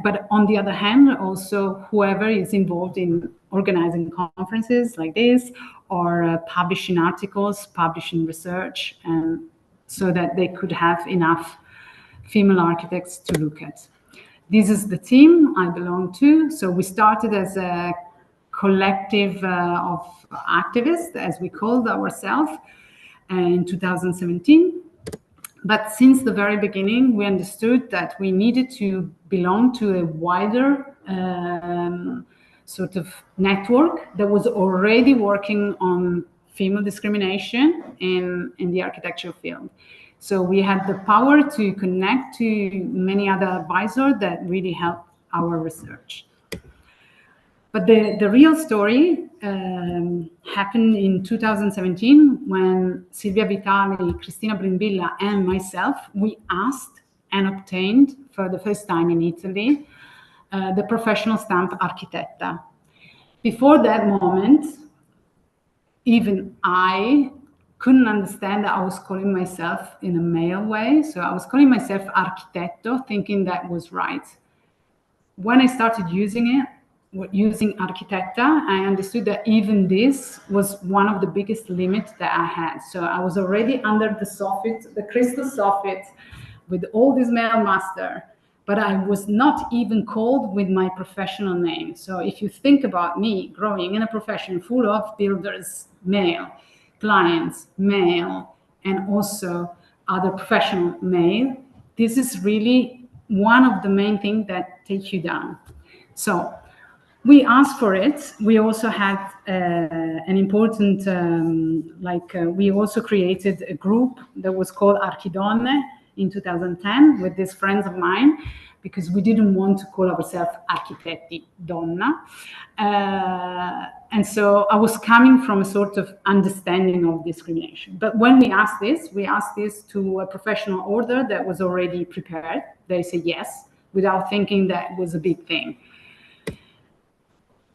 But on the other hand, also whoever is involved in organizing conferences like this, or publishing articles, publishing research, and so that they could have enough female architects to look at. This is the team I belong to. So we started as a collective of activists, as we called ourselves, in 2017. But since the very beginning, we understood that we needed to belong to a wider sort of network that was already working on female discrimination in the architecture field. So we had the power to connect to many other advisors that really helped our research. But the real story happened in 2017 when Silvia Vitali, Cristina Brindilla, and myself, we asked and obtained for the first time in Italy the professional stamp Architetta. Before that moment, even I couldn't understand that I was calling myself in a male way. So I was calling myself Architetto, thinking that was right. When I started using Architetta, I understood that even this was one of the biggest limits that I had. So I was already under the soffit, the crystal soffit, with all this male master, but I was not even called with my professional name. So if you think about me growing in a profession full of builders, male, clients, male, and also other professional male, this is really one of the main things that take you down. So we asked for it. We also had an important, we also created a group that was called Archidonne in 2010 with these friends of mine, because we didn't want to call ourselves architetti donna. And so I was coming from a sort of understanding of discrimination. But when we asked this to a professional order that was already prepared. They said yes, without thinking that was a big thing.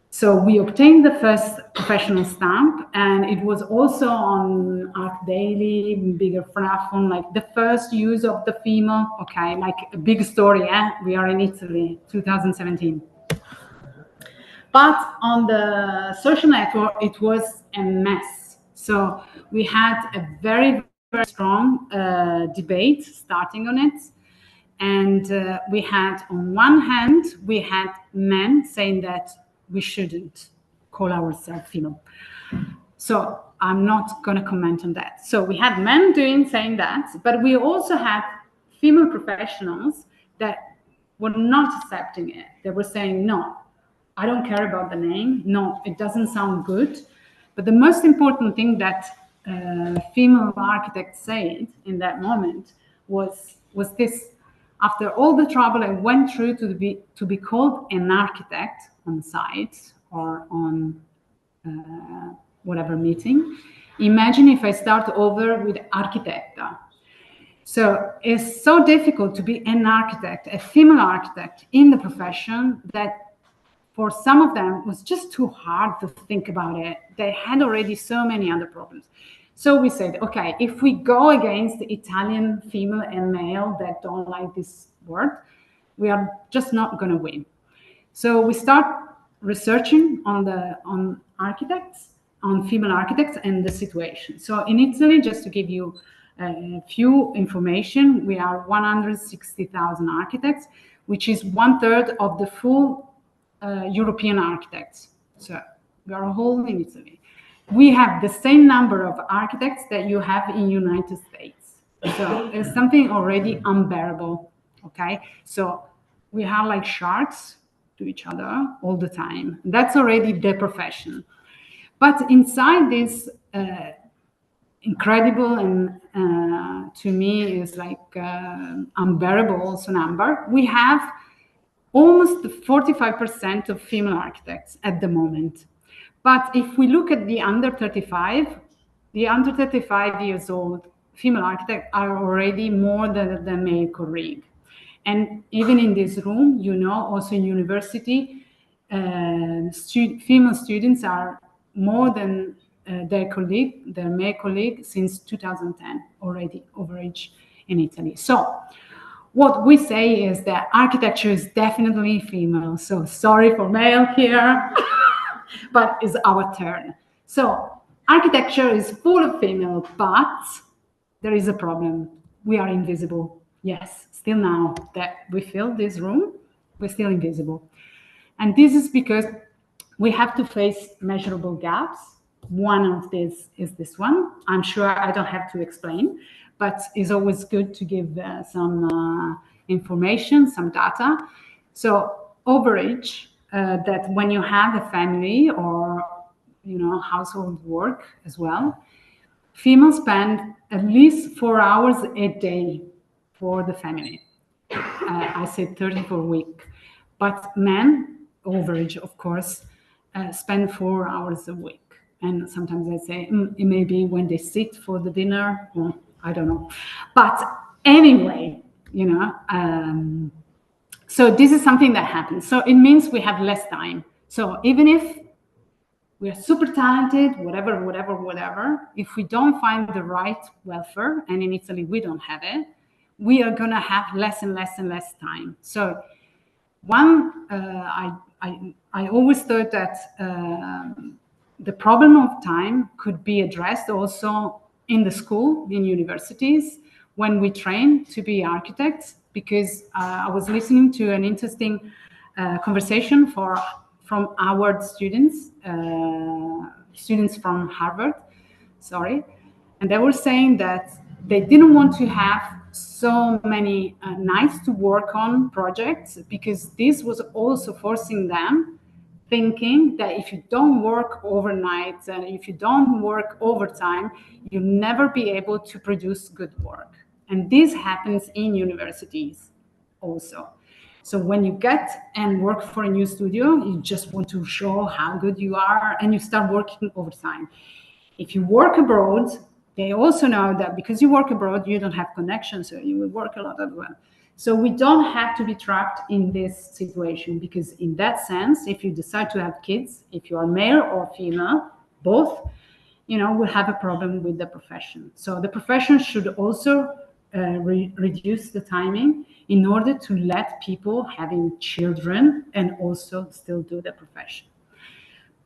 So we obtained the first professional stamp, and it was also on Art Daily, bigger platform, like the first use of the female. Okay, like a big story, eh? We are in Italy, 2017. But on the social network, it was a mess. So we had a very, very strong debate starting on it. And we had, on one hand, we had men saying that we shouldn't call ourselves female. So I'm not going to comment on that. So we had men saying that, but we also had female professionals that were not accepting it. They were saying, no, I don't care about the name. No, it doesn't sound good. But the most important thing that female architects said in that moment was this. After all the trouble I went through to be called an architect on site or on whatever meeting, imagine if I start over with architecta. So it's so difficult to be an architect, a female architect in the profession, that for some of them it was just too hard to think about it. They had already so many other problems. So we said, okay, if we go against the Italian female and male that don't like this word, we are just not going to win. So we start researching on architects, on female architects and the situation. So in Italy, just to give you a few information, we are 160,000 architects, which is 1/3 of the full European architects. So we are all in Italy. We have the same number of architects that you have in United States. So it's something already unbearable, okay? So we are like sharks to each other all the time. That's already the profession. But inside this incredible and to me is like unbearable also number, we have almost 45% of female architects at the moment. But if we look at the under 35 years old female architects are already more than the male colleague. And even in this room, you know, also in university, female students are more than their male colleague since 2010 already, overage in Italy. So what we say is that architecture is definitely female. So sorry for male here, but it's our turn. So architecture is full of female, but there is a problem. We are invisible. Yes, still now that we fill this room, we're still invisible. And this is because we have to face measurable gaps. One of these is this one. I'm sure I don't have to explain, but it's always good to give some information, some data. So overage, that when you have a family or household work as well, females spend at least 4 hours a day for the family. I said 30 per week, but men, overage of course, spend 4 hours a week. And sometimes I say it may be when they sit for the dinner, well, I don't know. But anyway, so this is something that happens. So it means we have less time. So even if we are super talented, whatever, if we don't find the right welfare, and in Italy we don't have it, we are going to have less and less and less time. So I always thought that the problem of time could be addressed also in the school, in universities, when we train to be architects, because I was listening to an interesting conversation from our students from Harvard, and they were saying that they didn't want to have so many nights to work on projects, because this was also forcing them thinking that if you don't work overnight and if you don't work overtime, you'll never be able to produce good work. And this happens in universities also. So when you get and work for a new studio, you just want to show how good you are, and you start working overtime. If you work abroad, they also know that because you work abroad, you don't have connections, so you will work a lot as well. So we don't have to be trapped in this situation, because in that sense, if you decide to have kids, if you are male or female, both, we'll have a problem with the profession. So the profession should also reduce the timing in order to let people having children and also still do the profession.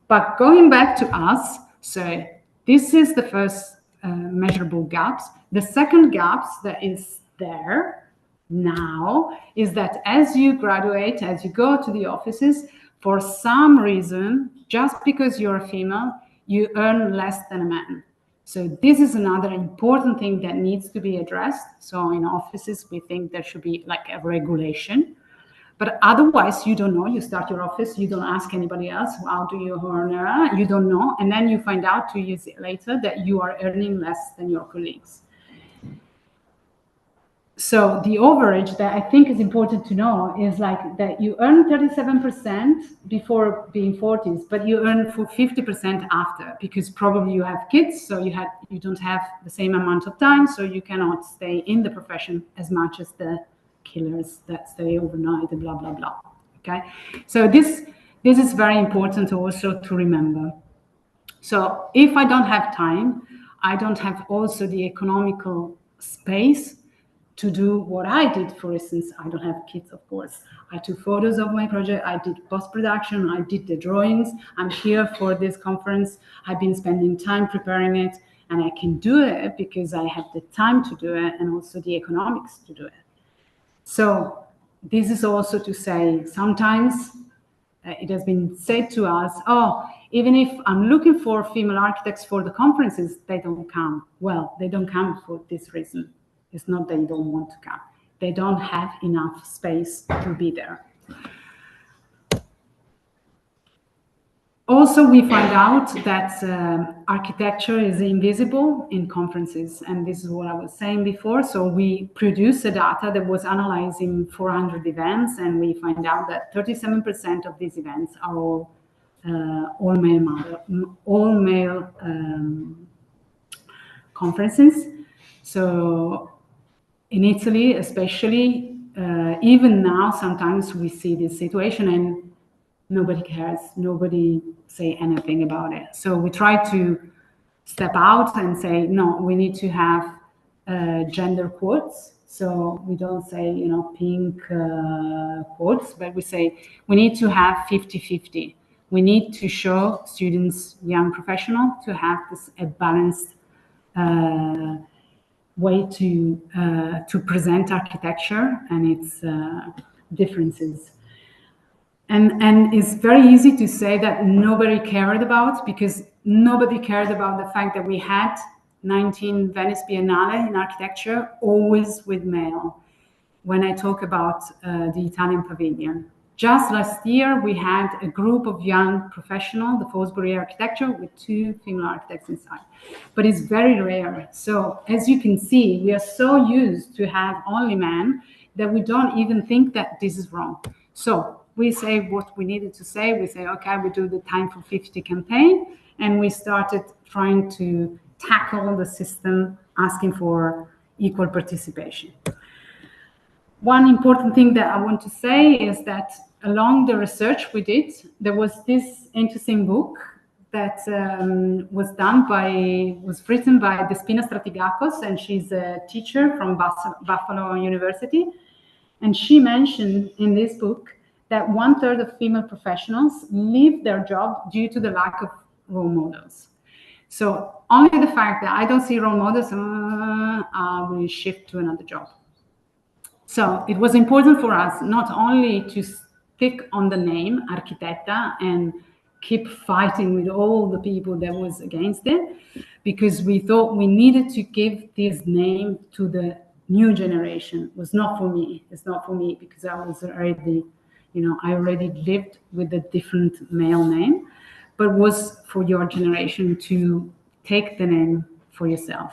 But going back to us, so this is the first measurable gaps. The second gaps that is there now is that as you graduate, as you go to the offices, for some reason, just because you're a female, you earn less than a man. So this is another important thing that needs to be addressed. So in offices, we think there should be like a regulation. But otherwise, you don't know. You start your office, you don't ask anybody else, how do you earn? You don't know. And then you find out 2 years later that you are earning less than your colleagues. So the overage that I think is important to know is like that you earn 37% before being 40s, but you earn for 50% after, because probably you have kids, so you don't have the same amount of time, so you cannot stay in the profession as much as the killers that stay overnight and blah blah blah. Okay, so this is very important also to remember. So if I don't have time, I don't have also the economical space to do what I did. For instance, I don't have kids, of course. I took photos of my project, I did post-production, I did the drawings, I'm here for this conference, I've been spending time preparing it, and I can do it because I have the time to do it and also the economics to do it. So this is also to say, sometimes it has been said to us, oh, even if I'm looking for female architects for the conferences, they don't come. Well, they don't come for this reason. It's not that they don't want to come. They don't have enough space to be there. Also, we find out that architecture is invisible in conferences, and this is what I was saying before. So we produced a data that was analyzing 400 events, and we find out that 37% of these events are all male conferences. So in Italy, especially, even now, sometimes we see this situation and nobody cares, nobody say anything about it. So we try to step out and say, no, we need to have gender quotes. So we don't say, pink quotes, but we say we need to have 50-50. We need to show students, young professionals, to have this a balanced way to present architecture and its differences. And it's very easy to say that nobody cared about, because nobody cared about the fact that we had 19 Venice Biennale in architecture, always with male. When I talk about the Italian pavilion, just last year we had a group of young professionals, the Fosbury architecture, with 2 female architects inside. But it's very rare. So as you can see, we are so used to have only men that we don't even think that this is wrong. So we say what we needed to say. We say, okay, we do the Time for 50 campaign, and we started trying to tackle the system, asking for equal participation. One important thing that I want to say is that along the research we did, there was this interesting book that was written by Despina Stratigakos, and she's a teacher from Buffalo University. And she mentioned in this book that 1/3 of female professionals leave their job due to the lack of role models. So only the fact that I don't see role models, I will shift to another job. So it was important for us not only to stick on the name Architetta and keep fighting with all the people that was against it, because we thought we needed to give this name to the new generation. It was not for me. It's not for me because I was already, I already lived with a different male name, but was for your generation to take the name for yourself.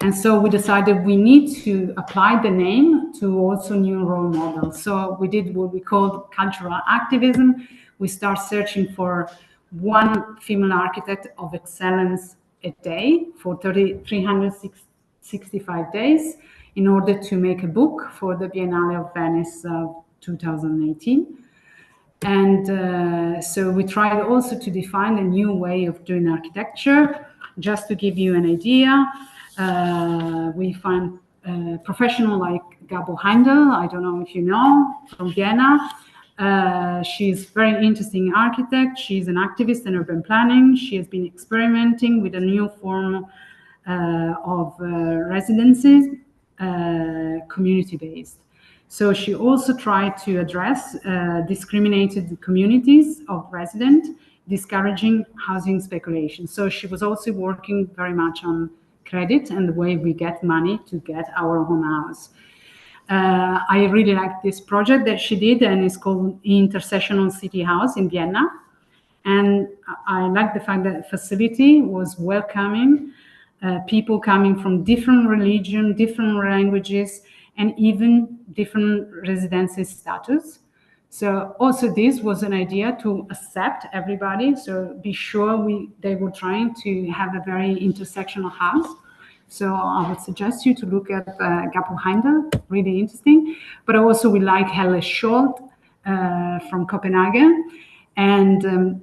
And so we decided we need to apply the name to also new role models. So we did what we called cultural activism. We start searching for one female architect of excellence a day for 365 days in order to make a book for the Biennale of Venice 2018. And so we tried also to define a new way of doing architecture. Just to give you an idea, we find a professional like Gabo Heindel, I don't know if you know, from Vienna. She's very interesting architect. She's an activist in urban planning. She has been experimenting with a new form of residences, community-based. So she also tried to address discriminated communities of residents, discouraging housing speculation. So she was also working very much on credit and the way we get money to get our own house. I really like this project that she did, and it's called Intersectional City House in Vienna. And I like the fact that the facility was welcoming people coming from different religions, different languages, and even different residency status. So also this was an idea to accept everybody. So be sure they were trying to have a very intersectional house. So I would suggest you to look at Gabo Heindel, really interesting. But also we like Helle Scholt from Copenhagen. And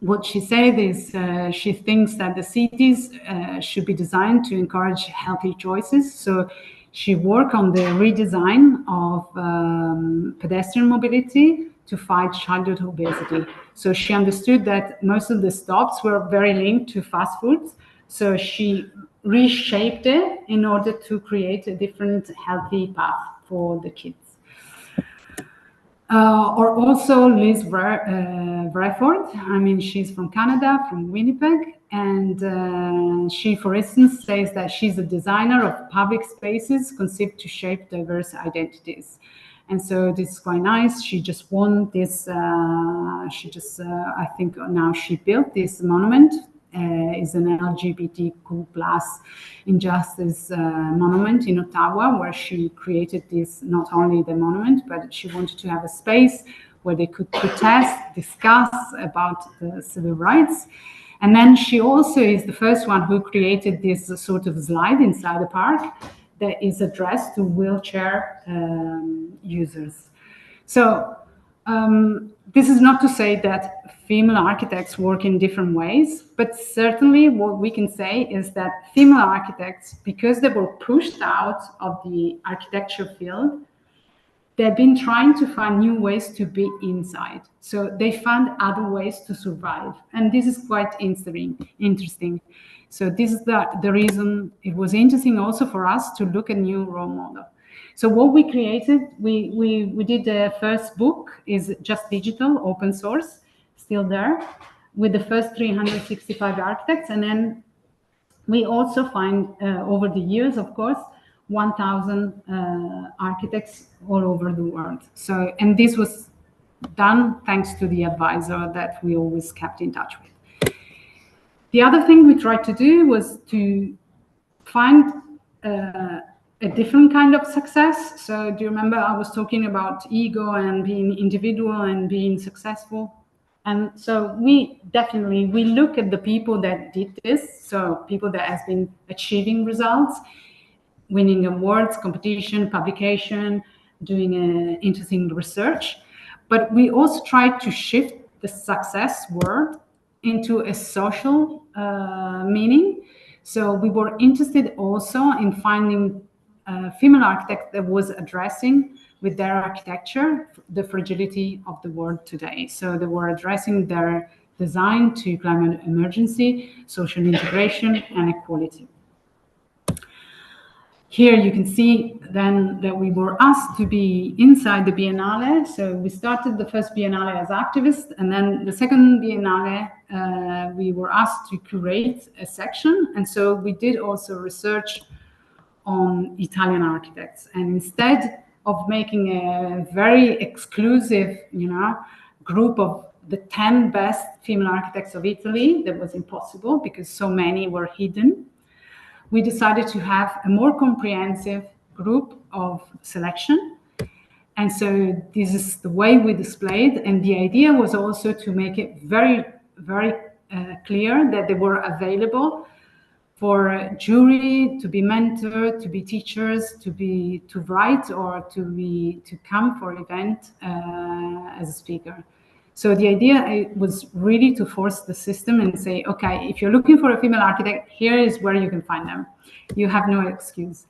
what she said is she thinks that the cities should be designed to encourage healthy choices. So she worked on the redesign of pedestrian mobility to fight childhood obesity. So she understood that most of the stops were very linked to fast foods. So she reshaped it in order to create a different healthy path for the kids. Or also Liz Brefford. I mean, she's from Canada, from Winnipeg. And she, for instance, says that she's a designer of public spaces conceived to shape diverse identities. And so this is quite nice. She just won this, I think now she built this monument. Is an LGBTQ plus injustice monument in Ottawa, where she created this, not only the monument, but she wanted to have a space where they could protest, discuss about the civil rights. And then she also is the first one who created this sort of slide inside the park that is addressed to wheelchair users. So this is not to say that female architects work in different ways, but certainly what we can say is that female architects, because they were pushed out of the architecture field, they've been trying to find new ways to be inside. So they found other ways to survive. And this is quite interesting. So this is the reason it was interesting also for us to look at new role model. So what we created, we did the first book, is just digital, open source, still there, with the first 365 architects. And then we also find, over the years, of course, 1,000 architects all over the world. So, and this was done thanks to the advisor that we always kept in touch with. The other thing we tried to do was to find a different kind of success. So do you remember I was talking about ego and being individual and being successful? And so we look at the people that did this. So people that has been achieving results, winning awards, competition, publication, doing interesting research. But we also tried to shift the success word into a social meaning. So we were interested also in finding female architect that was addressing with their architecture the fragility of the world today. So they were addressing their design to climate emergency, social integration, and equality. Here you can see then that we were asked to be inside the Biennale. So we started the first Biennale as activists, and then the second Biennale, we were asked to curate a section. And so we did also research on Italian architects. And instead of making a very exclusive, group of the 10 best female architects of Italy, that was impossible because so many were hidden. we decided to have a more comprehensive group of selection. And so this is the way we displayed. And the idea was also to make it very, very clear that they were available for jury, to be mentored, to be teachers, to write, or to come for event as a speaker. So the idea was really to force the system and say, okay, if you're looking for a female architect, here is where you can find them. You have no excuse.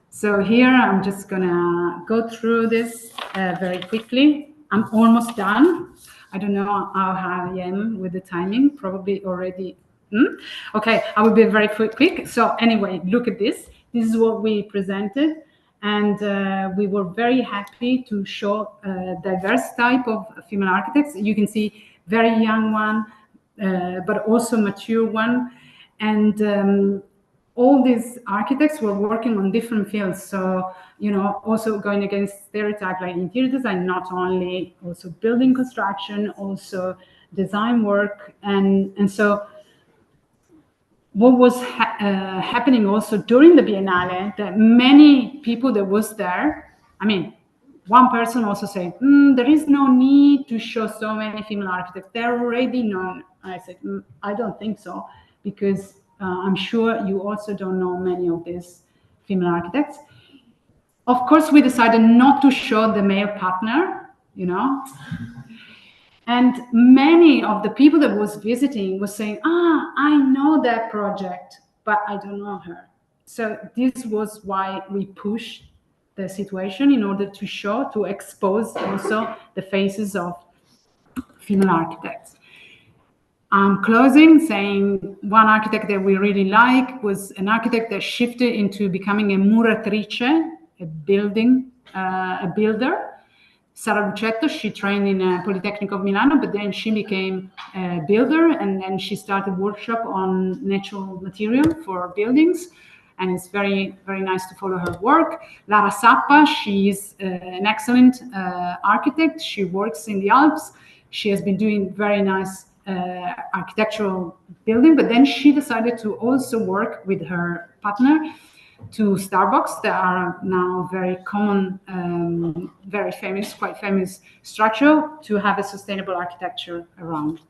So here I'm just gonna go through this very quickly. I'm almost done. I don't know how I am with the timing, probably already. Okay, I will be very quick. So anyway, look at this. This is what we presented. And we were very happy to show a diverse type of female architects. You can see very young one, but also mature one. And all these architects were working on different fields. So, you know, also going against stereotype like interior design, not only also building construction, also design work. And so what was happening also during the Biennale, that many people that was there, I mean, one person also said, there is no need to show so many female architects. They're already known. I said, I don't think so, because I'm sure you also don't know many of these female architects. Of course, we decided not to show the male partner, you know. And many of the people that was visiting was saying, I know that project, but I don't know her. So this was why we pushed the situation in order to show, to expose also the faces of female architects. I'm closing saying one architect that we really like was an architect that shifted into becoming a muratrice, a builder. Sara Lucetto, she trained in Polytechnic of Milano, but then she became a builder, and then she started workshop on natural material for buildings. And it's very, very nice to follow her work. Lara Sappa, she is an excellent architect. She works in the Alps. She has been doing very nice architectural building, but then she decided to also work with her partner to Starbucks. That are now very common, very famous, quite famous structure to have a sustainable architecture around.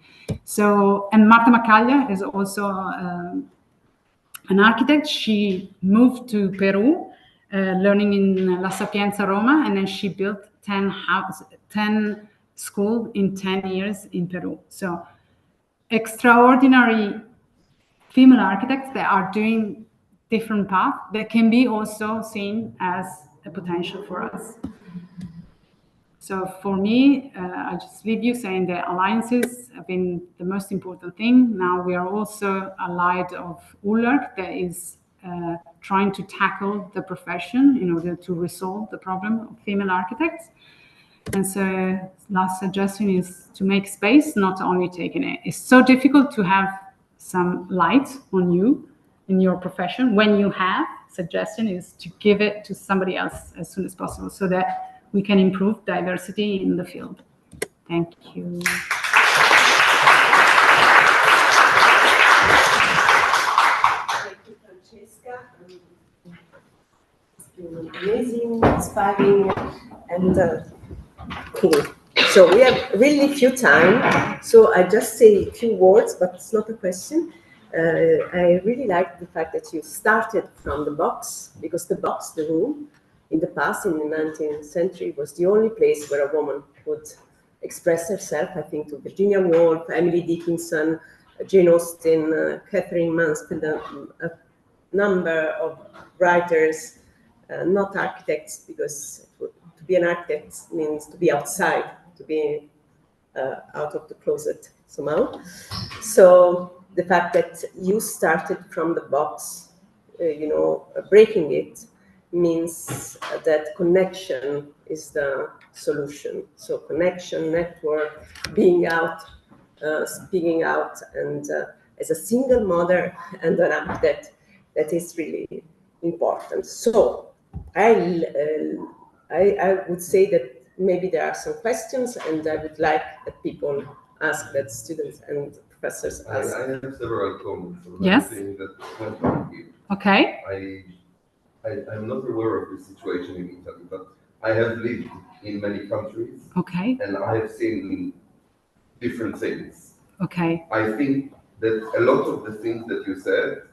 So, and Marta Macaglia is also an architect. She moved to Peru, learning in La Sapienza, Roma, and then she built 10 schools in 10 years in Peru. So extraordinary female architects that are doing different paths that can be also seen as a potential for us. So for me, I just leave you saying that alliances have been the most important thing. Now we are also allied of ULARC that is trying to tackle the profession in order to resolve the problem of female architects. And so last suggestion is to make space, not only taking it. It's so difficult to have some light on you in your profession. When you have, suggestion is to give it to somebody else as soon as possible so that we can improve diversity in the field. Thank you. Thank you, Francesca. It's been amazing, inspiring, and cool. So we have really few time, so I just say a few words, but it's not a question. I really like the fact that you started from the box, because the box, the room, in the past, in the 19th century, was the only place where a woman could express herself. I think to Virginia Woolf, Emily Dickinson, Jane Austen, Catherine Mansfield, a number of writers, not architects, because to be an architect means to be outside, to be out of the closet somehow. So the fact that you started from the box, breaking it, means that connection is the solution. So connection, network, being out, speaking out, and as a single mother and an architect, that is really important. So I would say that maybe there are some questions, and I would like that people ask, that students and professors I ask. have several comments on Yes. everything that went on here. Okay. I'm not aware of the situation in Italy, but I have lived in many countries Okay. and I have seen different things. Okay. I think that a lot of the things that you said,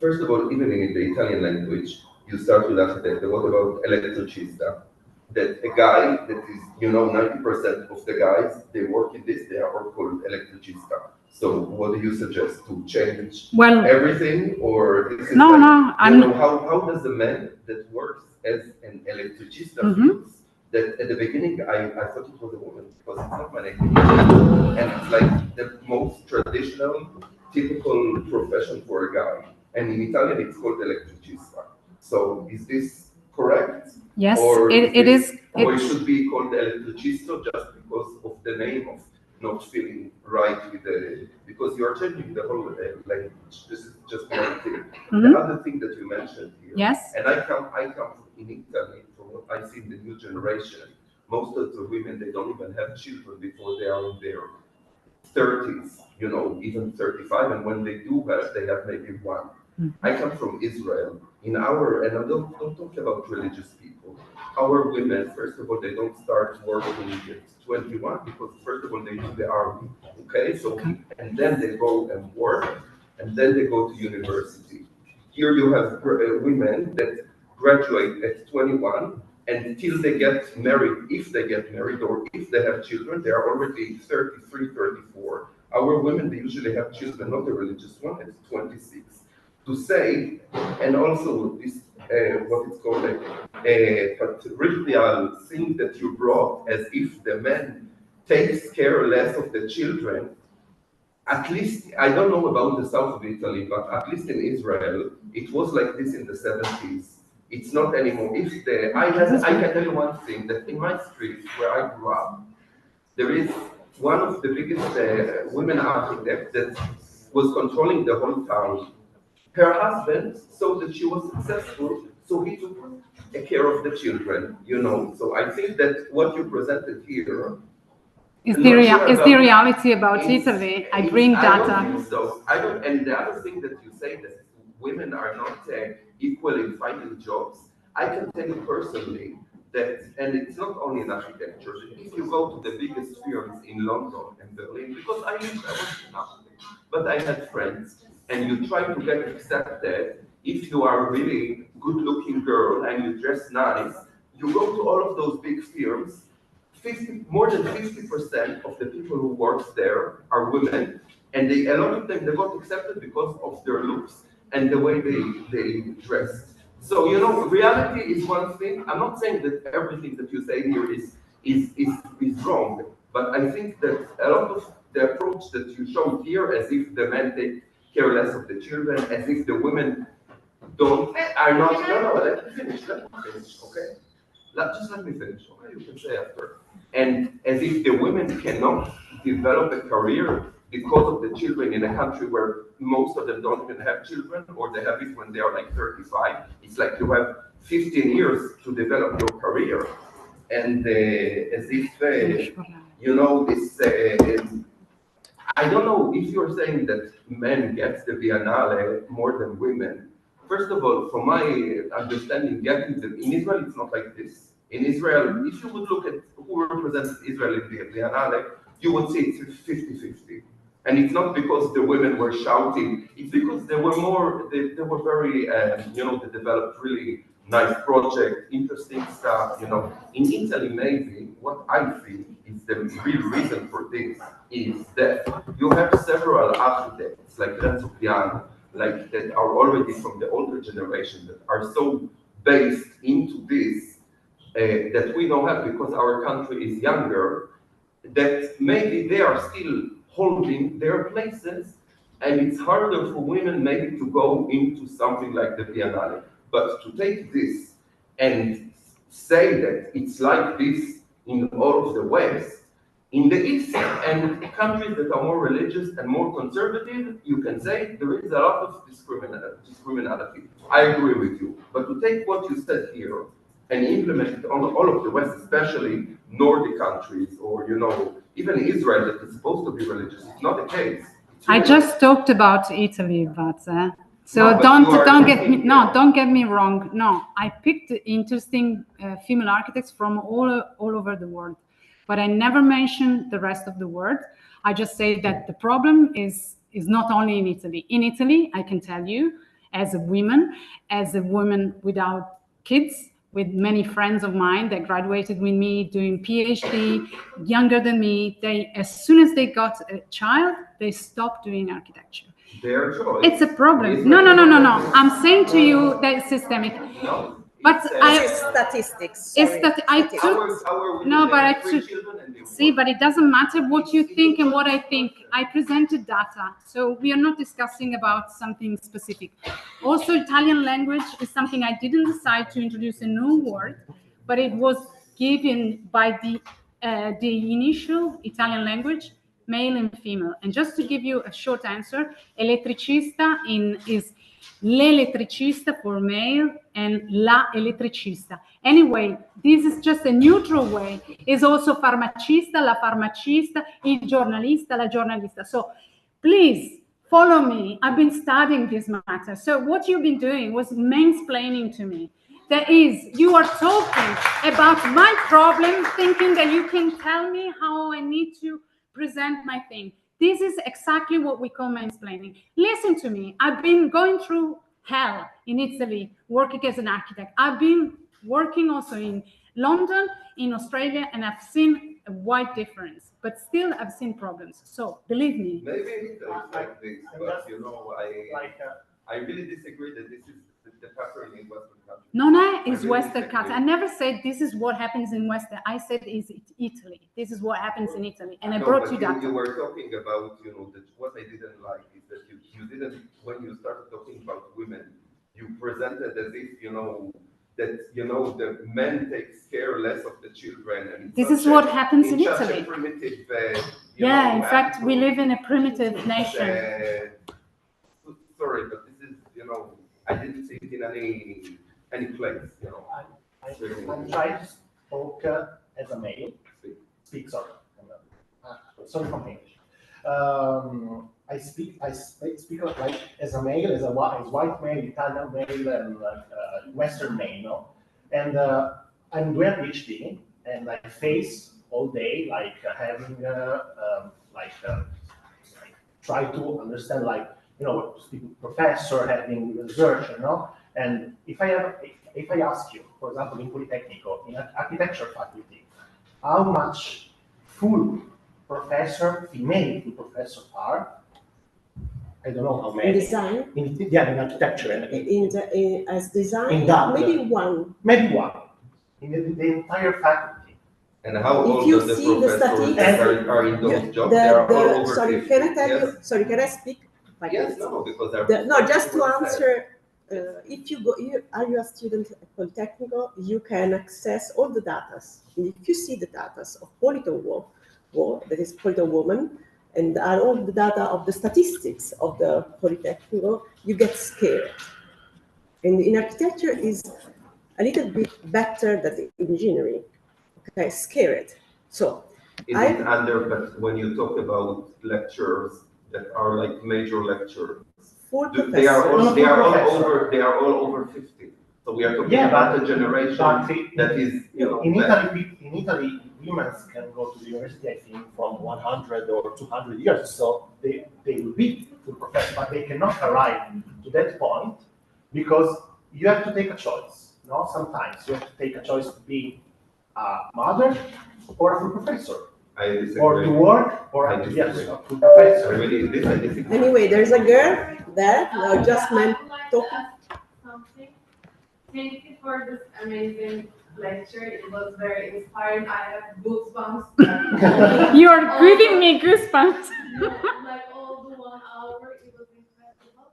first of all, even in the Italian language, you start with architect. What about elettricista? That a guy that is, 90% of the guys, they work in this, they are all called elettricista. So what do you suggest? To change everything? Or this is how does a man that works as an electricista feels? That at the beginning, I thought it was a woman, because it's not my name. And it's like the most traditional, typical profession for a guy. And in Italian, it's called elettricista. So is this correct? Yes, or it is. Or it should be called elettricisto just because of the name of not feeling right with the, because you are changing the whole language. This is just one thing. The other thing that you mentioned here. Yes. And I come in Italy, from what I see in the new generation, most of the women, they don't even have children before they are in their 30s, even 35, and when they do have, they have maybe one. I come from Israel. And I don't talk about religious people. Our women, first of all, they don't start working at 21 because first of all they do the army. Okay, so and then they go and work, and then they go to university. Here you have women that graduate at 21, and until they get married, if they get married or if they have children, they are already 33, 34. Our women, they usually have children, not the religious one, at 26. To say, and also this, what it's called a patriarchal thing that you brought, as if the man takes care less of the children. At least, I don't know about the south of Italy, but at least in Israel, it was like this in the 70s. It's not anymore. I can tell you one thing, that in my street where I grew up, there is one of the biggest women architects that was controlling the whole town. Her husband saw that she was successful, so he took care of the children, So I think that what you presented here is the reality about Italy. I bring data. I don't think so. And the other thing that you say that women are not equal in finding jobs, I can tell you personally that, and it's not only in architecture, if you go to the biggest firms in London and Berlin, because I was in architecture, but I had friends, and you try to get accepted, if you are a really good-looking girl and you dress nice, you go to all of those big firms, more than 50% of the people who work there are women, and a lot of them, they got accepted because of their looks and the way they dress. So, reality is one thing. I'm not saying that everything that you say here is wrong, but I think that a lot of the approach that you showed here, as if the men take care less of the children, as if the women are not. No, let me finish, okay? Just let me finish, okay? You can say after. And as if the women cannot develop a career because of the children in a country where most of them don't even have children, or they have it when they are like 35. It's like you have 15 years to develop your career. And as if, this, I don't know if you're saying that men get the Biennale more than women. First of all, from my understanding, in Israel, it's not like this. In Israel, if you would look at who represents Israel in the Biennale, you would see it's 50-50. And it's not because the women were shouting, it's because they were very, they developed really nice projects, interesting stuff, In Italy, maybe, what I think is the real reason for this is that you have several architects, like Renzo Piano, like that are already from the older generation, that are so based into this, that we don't have because our country is younger, that maybe they are still holding their places, and it's harder for women maybe to go into something like the Biennale. But to take this and say that it's like this in all of the West, in the East and countries that are more religious and more conservative, you can say there is a lot of discriminality. I agree with you. But to take what you said here and implement it on all of the West, especially Nordic countries or, even Israel that is supposed to be religious. It's not the case. I just talked about Italy, but so No, but don't get me wrong. No, I picked interesting female architects from all over the world, but I never mentioned the rest of the world. I just say that the problem is not only in Italy. In Italy, I can tell you, as a woman without kids, with many friends of mine that graduated with me, doing PhD, younger than me, as soon as they got a child, they stopped doing architecture. Their choice. It's a problem. No. I'm saying to you that it's systemic. No. But This is statistics. It's that I see, but it doesn't matter what you think and what I think. I presented data, so we are not discussing about something specific. Also, Italian language is something I didn't decide to introduce a new word, but it was given by the initial Italian language, male and female. And just to give you a short answer, elettricista is l'elettricista for male and la elettricista. Anyway, this is just a neutral way. It's also farmacista, la farmacista, il giornalista, la giornalista. So please follow me. I've been studying this matter. So what you've been doing was mansplaining to me. That is, you are talking about my problem, thinking that you can tell me how I need to present my thing. This is exactly what we call mansplaining. Listen to me. I've been going through hell in Italy, working as an architect. I've been working also in London, in Australia, and I've seen a wide difference. But still, I've seen problems. So believe me. Maybe it's like this, but I really disagree that this is the pattern in Western countries. No, it's Western countries. I never said this is what happens in Western. I said is Italy. This is what happens in Italy, and I brought you that. You were talking about, that what I didn't like is that you didn't, when you started talking about women, you presented as if that the men takes care less of the children, and this is what happens in Italy. Such a primitive, in fact, we live in a primitive nation. Sorry, but this is, I didn't see it in any place, I'm trying to speak as a male. Sorry from English. I speak like as a male, as white male, Italian male, and Western male, and I'm doing PhD, and I face all day like having try to understand professor having research, and if I ask you, for example, in Politecnico, in architecture faculty, how much full professor, female full professors are, I don't know how many. In design? In architecture. As design? In that, maybe one. Maybe one. In the entire faculty. And how old are the professors that are in those jobs? They are all over sorry, 50. can I tell you? Sorry, can I speak? Yes, no, because they're just to answer. If you go, are you a student at Politecnico? You can access all the data. And if you see the data of Politon that is Politon woman, and are all the data of the statistics of the Politecnico, you get scared. And in architecture is a little bit better than in engineering. Okay, scared. So but when you talk about lectures that are like major lectures, they are all over 50. So we are talking about a generation that is, in Italy, women can go to the university, I think, from 100 or 200 years. So they will be full professor, but they cannot arrive to that point because you have to take a choice. Sometimes you have to take a choice to be a mother or a full professor. I disagree. Or to work, or to be a full professor. Anyway, there's a girl there, just meant talking. Thank you for this amazing lecture. It was very inspiring. I have goosebumps. You are giving me goosebumps. Like all the 1 hour, it was incredible.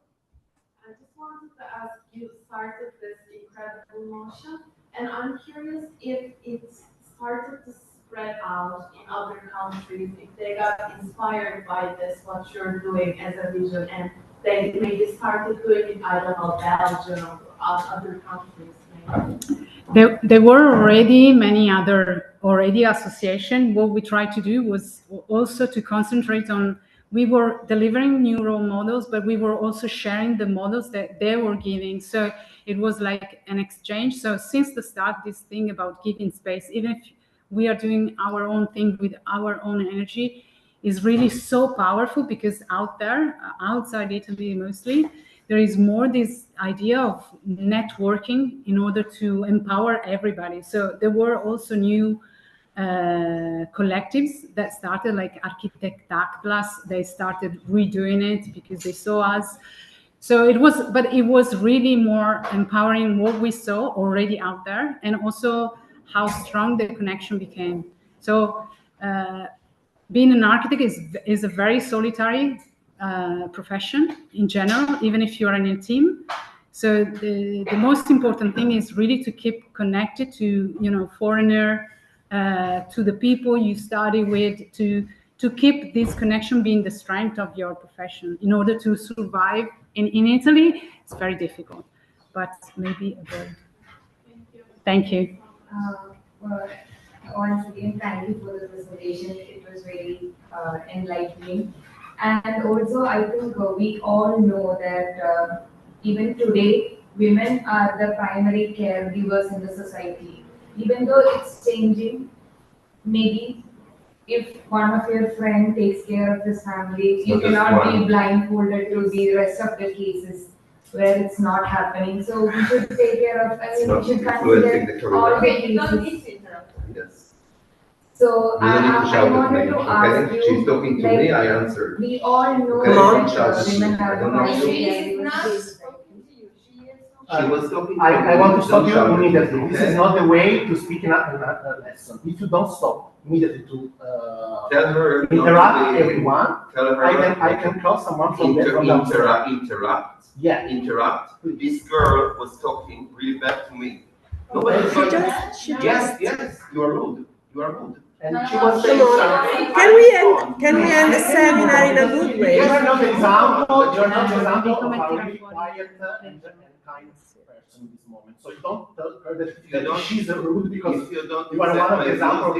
I just wanted to ask, you started this incredible motion, and I'm curious if it started to spread out in other countries, if they got inspired by this, what you're doing as a vision, and they maybe started doing it, I don't know, Belgium or other countries. Maybe. There were already many other associations. What we tried to do was also to concentrate on, we were delivering new role models, but we were also sharing the models that they were giving. So it was like an exchange. So since the start, this thing about giving space, even if we are doing our own thing with our own energy, is really so powerful, because out there, outside Italy mostly, there is more this idea of networking in order to empower everybody. So there were also new collectives that started, like Architect Plus. They started redoing it because they saw us. So it was really more empowering what we saw already out there, and also how strong the connection became. So being an architect is a very solitary profession in general, even if you're in a team. So the most important thing is really to keep connected to, foreigner, to the people you study with, to keep this connection being the strength of your profession in order to survive. In Italy, it's very difficult, but maybe a word. Thank you. Well, once again, thank you for the presentation. It was very enlightening. And also, I think we all know that even today, women are the primary caregivers in the society. Even though it's changing, maybe if one of your friend takes care of this family, you cannot be blindfolded to the rest of the cases where it's not happening. So we should take care of, we should consider all the cases. Yes. So I wanted to ask you, she's talking to me, I answered. We all know Okay, that women have I don't know. primary She was talking. I want to stop you immediately. This is not the way to speak in a lesson. If you don't stop immediately to tell her interrupt everyone, tell her I can call someone from the interrupt. Yeah. Interrupt. This girl was talking really bad to me. Nobody. Yes. You are rude. You are rude. And she was saying something. Can we end the seminar in a good way? You are not an example. You are not an example of a really quiet and kind person in this moment. So you don't tell her that she's rude because if you don't you are one of the examples.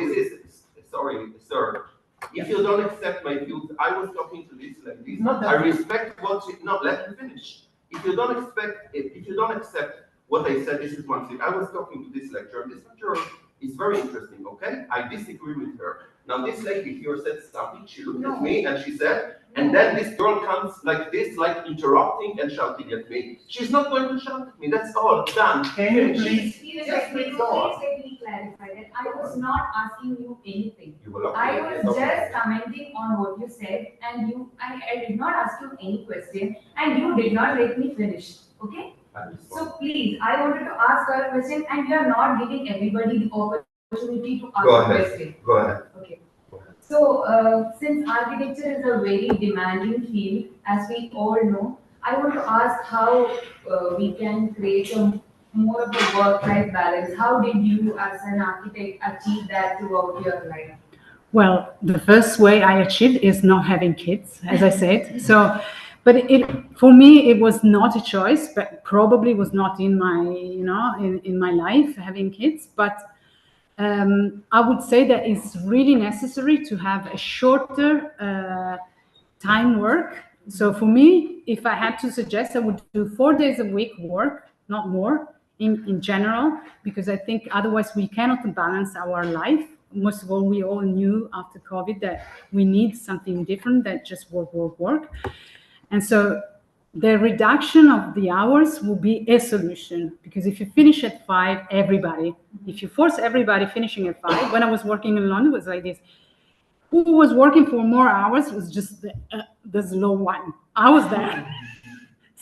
Sorry, sir. If you don't accept my views, I was talking to this lady. I respect what she. No, let me finish. If you don't accept what I said, this is one thing. I was talking to this lecturer. This lecturer is very interesting, okay? I disagree with her. Now this lady here said something, she looked at me and she said, and then this girl comes like this, like interrupting and shouting at me. She's not going to shout at me, that's all, done. Can you please? Please let me clarify that I was not asking you anything. I was just commenting on what you said, and I did not ask you any question, and you did not let me finish, okay? So please, I wanted to ask her a question, and you are not giving everybody the opportunity to ask a question. Go ahead. Okay. So since architecture is a very demanding field, as we all know, I want to ask how we can create more of a work-life balance. How did you, as an architect, achieve that throughout your life? Well, the first way I achieved is not having kids, as I said. So. But for me, it was not a choice, but probably was not in my, in my life, having kids. But I would say that it's really necessary to have a shorter time work. So for me, if I had to suggest, I would do 4 days a week work, not more, in general, because I think otherwise we cannot balance our life. Most of all, we all knew after COVID that we need something different than just work. And so the reduction of the hours will be a solution, because if you finish at 5, if you force everybody finishing at 5, when I was working in London, it was like this. Who was working for more hours was just the slow one. I was there,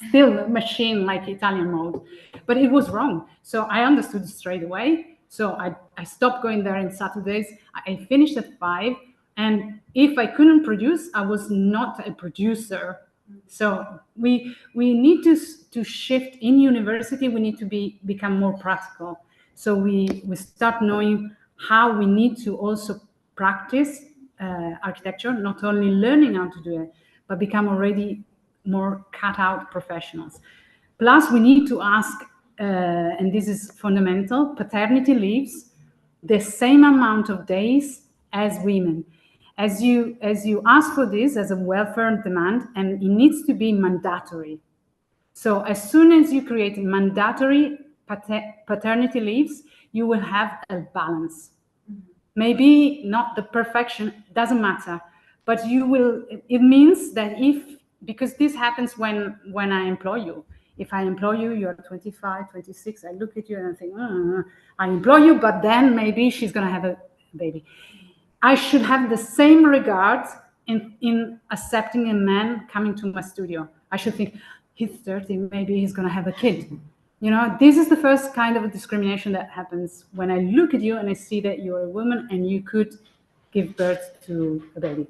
still a machine like Italian mode, but it was wrong. So I understood straight away. So I stopped going there on Saturdays. I finished at 5. And if I couldn't produce, I was not a producer. So we need to shift in university. We need to become more practical. So we start knowing how we need to also practice architecture, not only learning how to do it, but become already more cut out professionals. Plus, we need to ask and this is fundamental, paternity leaves the same amount of days as women. As you ask for this as a welfare demand, and it needs to be mandatory. So as soon as you create mandatory paternity leaves, you will have a balance. Maybe not the perfection, doesn't matter, but you will, it means that because this happens when I employ you. If I employ you, you're 25, 26, I look at you and I think, I employ you, but then maybe she's gonna have a baby. I should have the same regard in accepting a man coming to my studio. I should think, he's 30, maybe he's gonna have a kid. You know, this is the first kind of a discrimination that happens when I look at you and I see that you're a woman and you could give birth to a baby.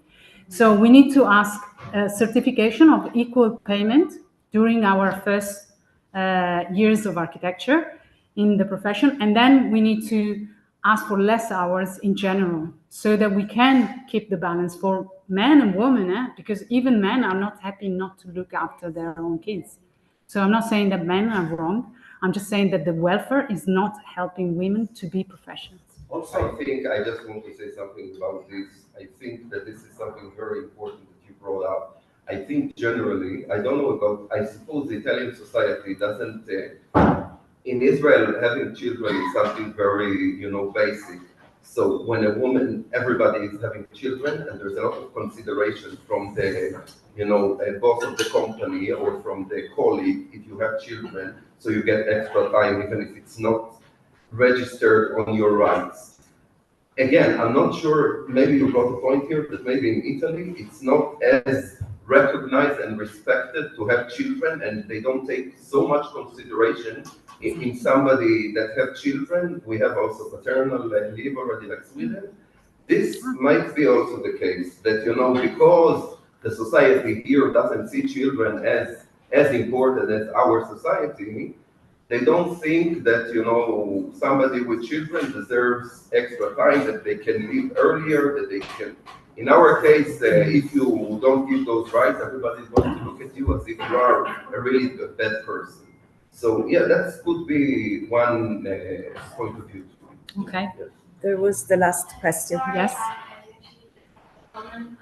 So we need to ask a certification of equal payment during our first years of architecture in the profession, and then we need to ask for less hours in general so that we can keep the balance for men and women, because even men are not happy not to look after their own kids. So I'm not saying that men are wrong. I'm just saying that the welfare is not helping women to be professionals. Also, I think I just want to say something about this. I think that this is something very important that you brought up. I think generally, I don't know about, I suppose the Italian society doesn't, in Israel, having children is something very, basic. So when a woman, everybody is having children, and there's a lot of consideration from the, boss of the company or from the colleague if you have children, so you get extra time even if it's not registered on your rights. Again, I'm not sure, maybe you brought a point here, that maybe in Italy it's not as recognized and respected to have children, and they don't take so much consideration in somebody that have children. We have also paternal leave already, like Sweden. This might be also the case, that, because the society here doesn't see children as important as our society, they don't think that, somebody with children deserves extra time, that they can leave earlier, that they can. In our case, if you don't give those rights, everybody's going to look at you as if you are a really bad person. So yeah, that could be one point of view. Okay. Yes. There was the last question. Yes. I'm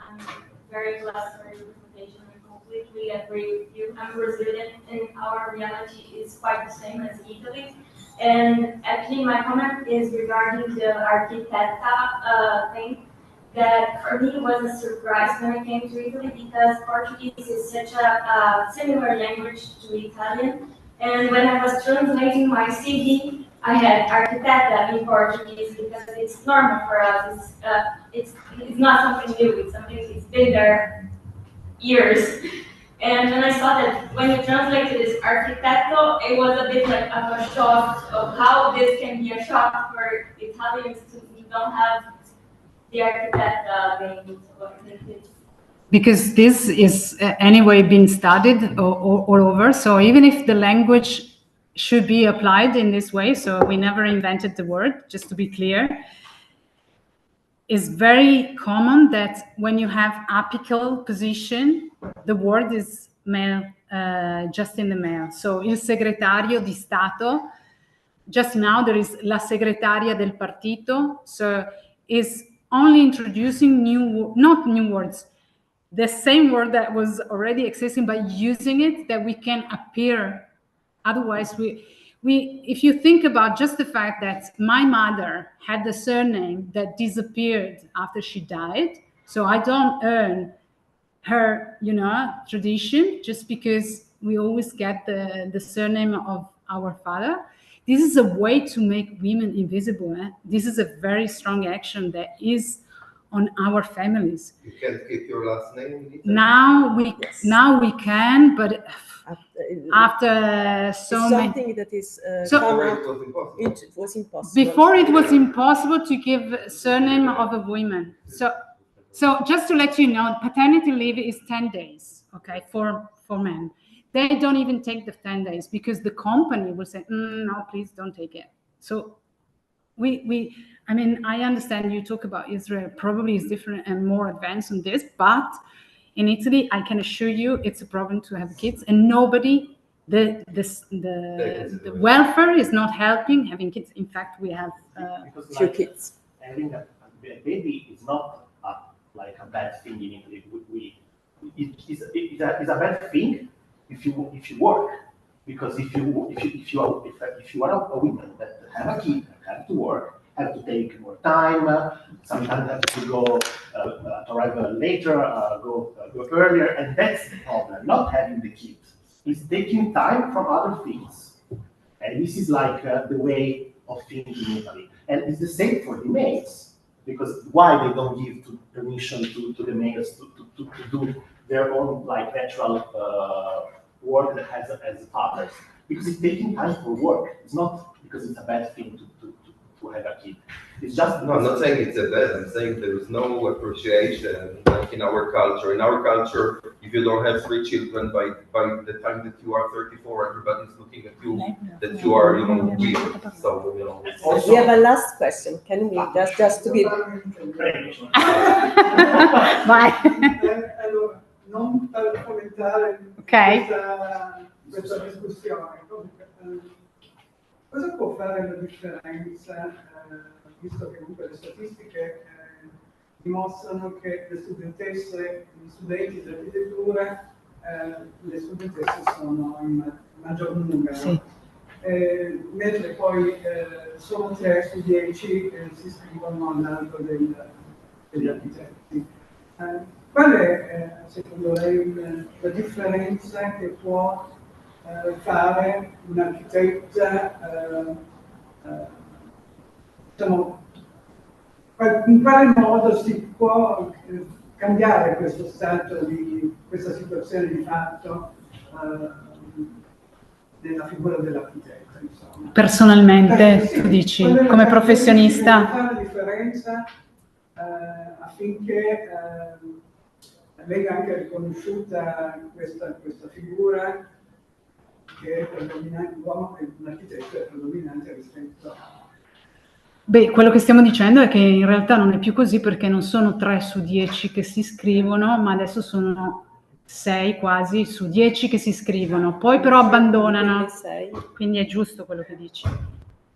very glad for your presentation. I completely agree with you. I'm Brazilian, and our reality is quite the same as Italy. And actually, my comment is regarding the arquitecta thing. That for me was a surprise when I came to Italy, because Portuguese is such a similar language to Italian. And when I was translating my CV, I had arquitecta in Portuguese because it's normal for us. It's not something new. It's something that's been there years. And when I saw that when you translated this arquitecto, it was a bit like of a shock of how this can be a shock for Italians who don't have the arquitecta name. Because this is anyway being studied all over. So even if the language should be applied in this way, so we never invented the word, just to be clear, it's very common that when you have apical position, the word is male, just in the male. So il segretario di Stato, just now there is la segretaria del partito, so is only introducing not new words, the same word that was already existing, but using it that we can appear. Otherwise, if you think about just the fact that my mother had the surname that disappeared after she died, so I don't earn her, tradition just because we always get the surname of our father. This is a way to make women invisible. This is a very strong action that is on our families. You can't keep your last name? Now we can, but after so many... Something that is it was impossible. Before it was impossible to give surname of a woman. So just to let you know, paternity leave is 10 days, okay, for men. They don't even take the 10 days because the company will say, no, please don't take it. So I understand you talk about Israel, probably is different and more advanced on this, but in Italy, I can assure you it's a problem to have kids, and nobody the welfare is not helping having kids. In fact, we have few kids. Having a baby is not like a bad thing in Italy. It's a bad thing if you work, because if you are a woman that have a kid, have to work, have to take more time, sometimes have to go arrive later, go earlier, and that's the problem. Not having the kid, it's taking time from other things, and this is like the way of thinking in Italy, and it's the same for the males. Because why they don't give permission to the males to do their own like natural work that has as fathers? Because it's taking time for work. It's not because it's a bad thing to have a kid. It's just no. I'm not saying it's a bad. I'm saying there is no appreciation like in our culture. In our culture, if you don't have 3 children by the time that you are 34, everybody's looking at you that you are weird. So Also, we have a last question. Can we just to give? Vai. Allora, non per commentare questa discussione, cosa può fare la differenza, visto che comunque le statistiche dimostrano che le studentesse, gli studenti di architettura, le studentesse sono in maggior numero, sì. Mentre poi solo 3 su 10 si iscrivono all'albo degli architetti. Qual è secondo lei la differenza che può fare un'architetta, diciamo, in quale modo si può cambiare questo stato questa situazione di fatto nella figura dell'architetto, insomma. Personalmente, sì, tu dici, come professionista? Fare la differenza affinché venga anche riconosciuta questa figura che è predominante, l'uomo è un architetto, è predominante rispetto a... Beh, quello che stiamo dicendo è che in realtà non è più così, perché non sono 3 su 10 che si iscrivono, ma adesso sono 6 quasi su 10 che si iscrivono, poi però abbandonano, quindi è giusto quello che dici.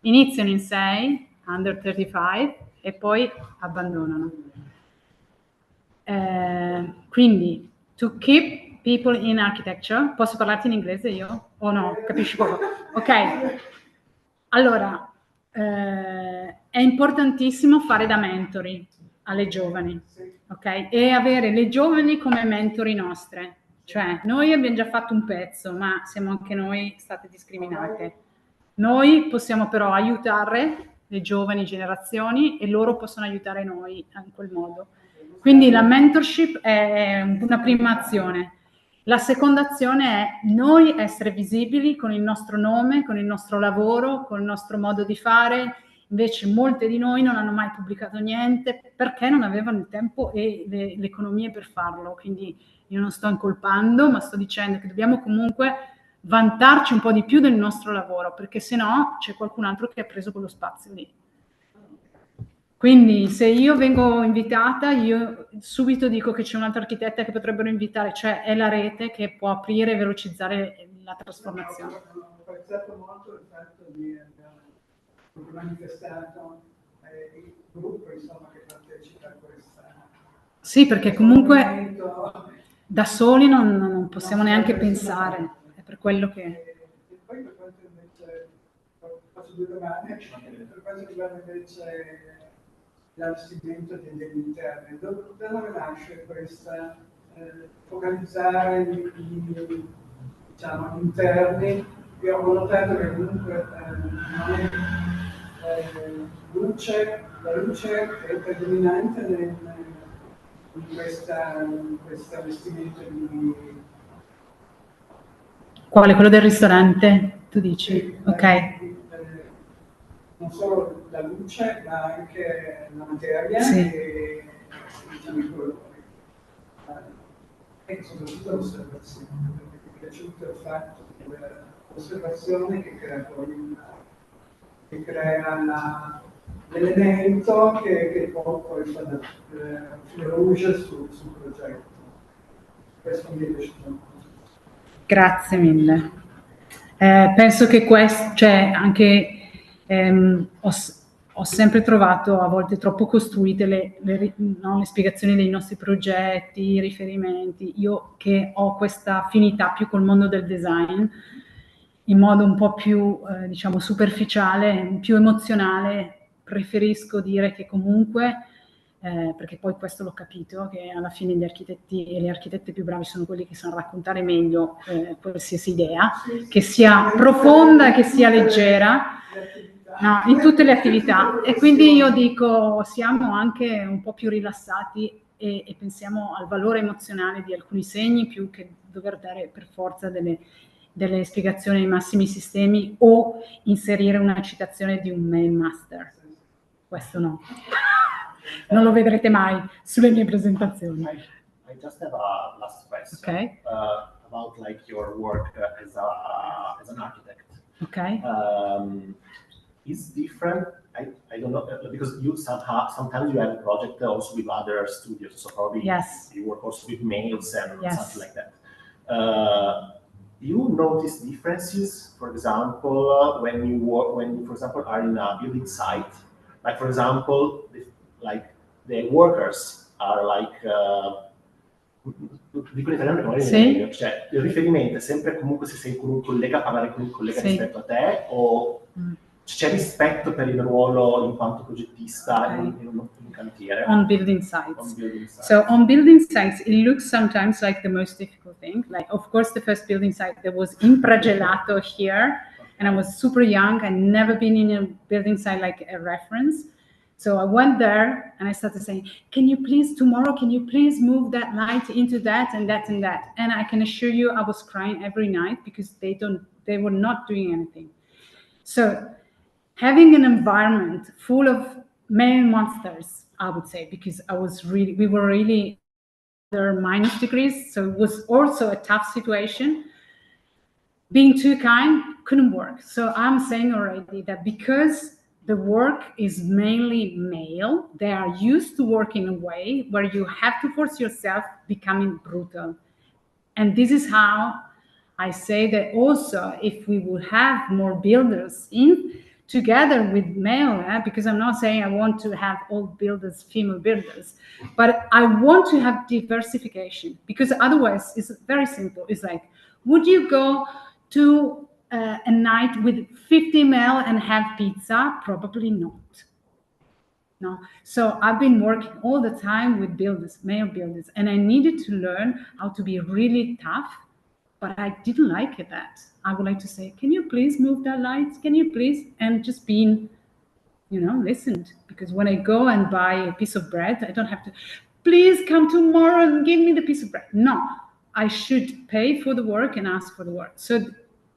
Iniziano in 6, under 35, e poi abbandonano. Quindi, to keep people in architecture, posso parlarti in inglese io? O no? Capisci poco? Ok. Allora, è importantissimo fare da mentori alle giovani, ok? E avere le giovani come mentori nostre. Cioè, noi abbiamo già fatto un pezzo, ma siamo anche noi state discriminate. Noi possiamo però aiutare le giovani generazioni e loro possono aiutare noi in quel modo. Quindi la mentorship è una prima azione. La seconda azione è noi essere visibili con il nostro nome, con il nostro lavoro, con il nostro modo di fare. Invece molte di noi non hanno mai pubblicato niente perché non avevano il tempo e le economie per farlo. Quindi io non sto incolpando, ma sto dicendo che dobbiamo comunque vantarci un po' di più del nostro lavoro, perché se no c'è qualcun altro che ha preso quello spazio lì. Quindi se io vengo invitata, io subito dico che c'è un'altra architetta che potrebbero invitare, cioè è la rete che può aprire e velocizzare la trasformazione. Ho apprezzato molto il fatto di aver manifestato il gruppo, insomma, che partecipa a questa... Sì, perché comunque da soli non possiamo neanche pensare, è per quello che... E poi per quanto invece, faccio 2 domande, per quanto riguarda invece l'allestimento degli interni, dove nasce questa focalizzare gli diciamo, interni? Io ho notato che comunque la luce è predominante in questo allestimento di... Quale? Quello del ristorante? Tu dici? Sì, ok. Non solo la luce, ma anche la materia, sì, e diciamo, i colori. E soprattutto l'osservazione, perché mi è piaciuto il fatto dell'osservazione che crea l'elemento che poi fa da filo rouge sul progetto. Questo mi è piaciuto molto. Grazie mille. Penso che questo, cioè anche ho sempre trovato a volte troppo costruite le spiegazioni dei nostri progetti, i riferimenti. Io che ho questa affinità più col mondo del design, in modo un po' più, diciamo, superficiale, più emozionale, preferisco dire che comunque, perché poi questo l'ho capito, che alla fine gli architetti e le architette più bravi sono quelli che sanno raccontare meglio qualsiasi idea, che sia profonda, che sia leggera, no, in tutte le attività. E quindi io dico, siamo anche un po' più rilassati e pensiamo al valore emozionale di alcuni segni più che dover dare per forza delle spiegazioni ai massimi sistemi o inserire una citazione di un mail master. Questo no. Non lo vedrete mai sulle mie presentazioni. I just have a last question. Okay. About like your work as an architect. Okay. Is different. I don't know because you sometimes you have a project also with other studios, so probably yes. You work also with mails and yes. something like that. You notice differences, for example, when you for example, are in a building site. Like, for example, the workers are like, dico in italiano perché magari cioè, il riferimento è sempre comunque se sei con un collega, parlare con un collega rispetto a te, o c'è rispetto per il ruolo in quanto progettista in un cantiere? On building sites. So on building sites, it looks sometimes like the most difficult thing. Like, of course, the first building site that was in Pragelato here, and I was super young. I'd never been in a building site like a reference. So I went there and I started saying, can you please move that light into that and that and that? And I can assure you I was crying every night because they were not doing anything. So having an environment full of male monsters, I would say, because we were really under minus degrees. So it was also a tough situation. Being too kind couldn't work. So I'm saying already that because the work is mainly male, they are used to work in a way where you have to force yourself becoming brutal. And this is how I say that also if we would have more builders in together with male, because I'm not saying I want to have all builders, female builders, but I want to have diversification, because otherwise it's very simple. It's like, would you go to a night with 50 male and have pizza? Probably not. No. So I've been working all the time with builders, male builders, and I needed to learn how to be really tough, but I didn't like that. I would like to say, can you please move that light? Can you please? And just being, listened. Because when I go and buy a piece of bread, I don't have to, please come tomorrow and give me the piece of bread. No, I should pay for the work and ask for the work. So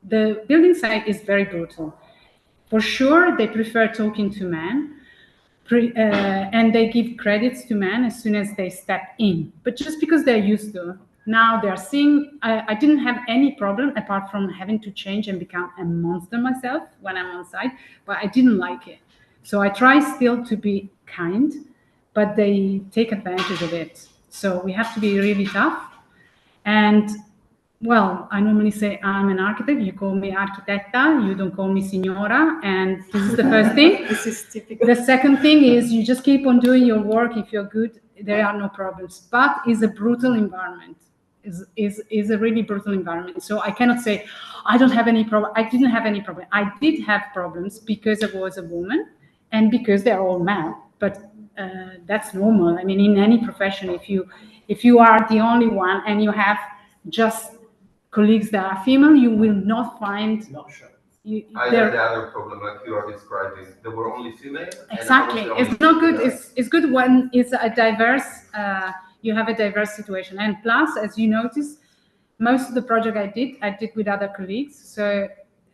the building site is very brutal. For sure, they prefer talking to men. And they give credits to men as soon as they step in, but just because they're used to. Now they're seeing, I didn't have any problem apart from having to change and become a monster myself when I'm on site, but I didn't like it. So I try still to be kind, but they take advantage of it. So we have to be really tough. And well, I normally say I'm an architect. You call me architecta. You don't call me signora. And this is the first thing. This is typical. The second thing is you just keep on doing your work. If you're good, there are no problems. But it's a brutal environment. Is a really brutal environment. So I cannot say I don't have any problem. I didn't have any problem. I did have problems because I was a woman and because they're all male. But that's normal. I mean, in any profession, if you are the only one and you have just colleagues that are female, you will not find. Not sure. I had the other problem like you are describing. There were only female. Exactly. It's not good. It's good when it's a diverse. You have a diverse situation, and plus, as you notice, most of the project I did with other colleagues. So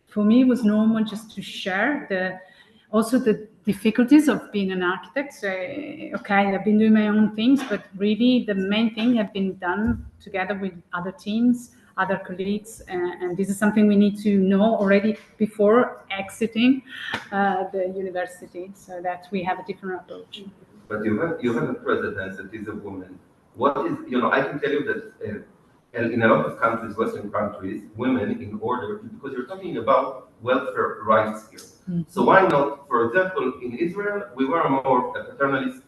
for me, it was normal just to share also the difficulties of being an architect. So okay, I've been doing my own things, but really the main thing have been done together with other teams, other colleagues, and this is something we need to know already before exiting the university, so that we have a different approach. But you have a president that is a woman. What is, I can tell you that and in a lot of countries, Western countries, women, in order, because you're talking about welfare rights here. So why not, for example, in Israel, we were a more paternalist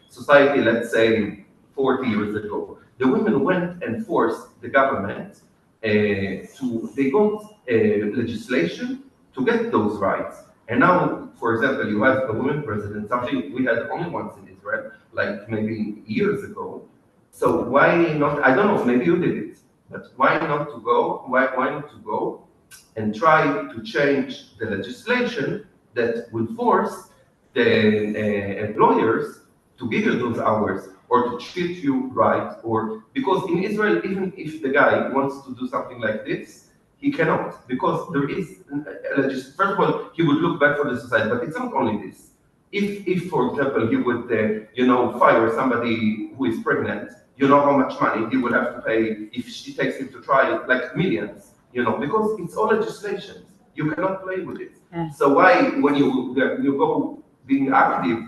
society, let's say 40 years ago. The women went and forced the government they got legislation to get those rights. And now, for example, you have a woman president, something we had only once in Israel, like maybe years ago. So why not? I don't know. Maybe you did it, but why not to go? Why not to go and try to change the legislation that will force the employers to give you those hours or to treat you right? Or because in Israel, even if the guy wants to do something like this, he cannot, because there is first of all he would look bad for the society. But it's not only this. If for example he would fire somebody who is pregnant, you know how much money he would have to pay if she takes him to trial, like millions, because it's all legislation. You cannot play with it. Yeah. So why, when you go being active,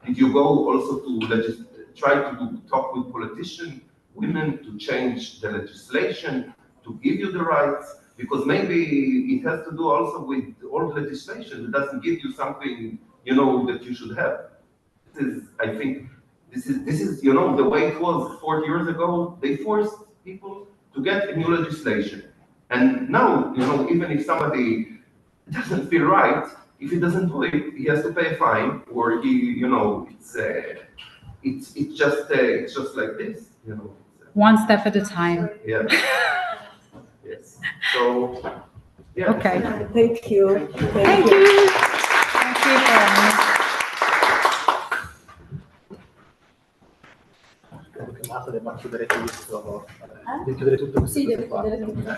did you go also to try to talk with politicians, women, to change the legislation, to give you the rights? Because maybe it has to do also with old legislation that doesn't give you something, that you should have. I think this is the way it was 40 years ago. They forced people to get a new legislation. And now, even if somebody doesn't feel right, if he doesn't do it, he has to pay a fine, or it's just like this, One step at a time. Yeah. Yes. So, yeah. Okay. Thank you. Thank you. Thank you for Ma chiudere tutto, devi chiudere tutto questo Sì, deve qua. chiudere tutto.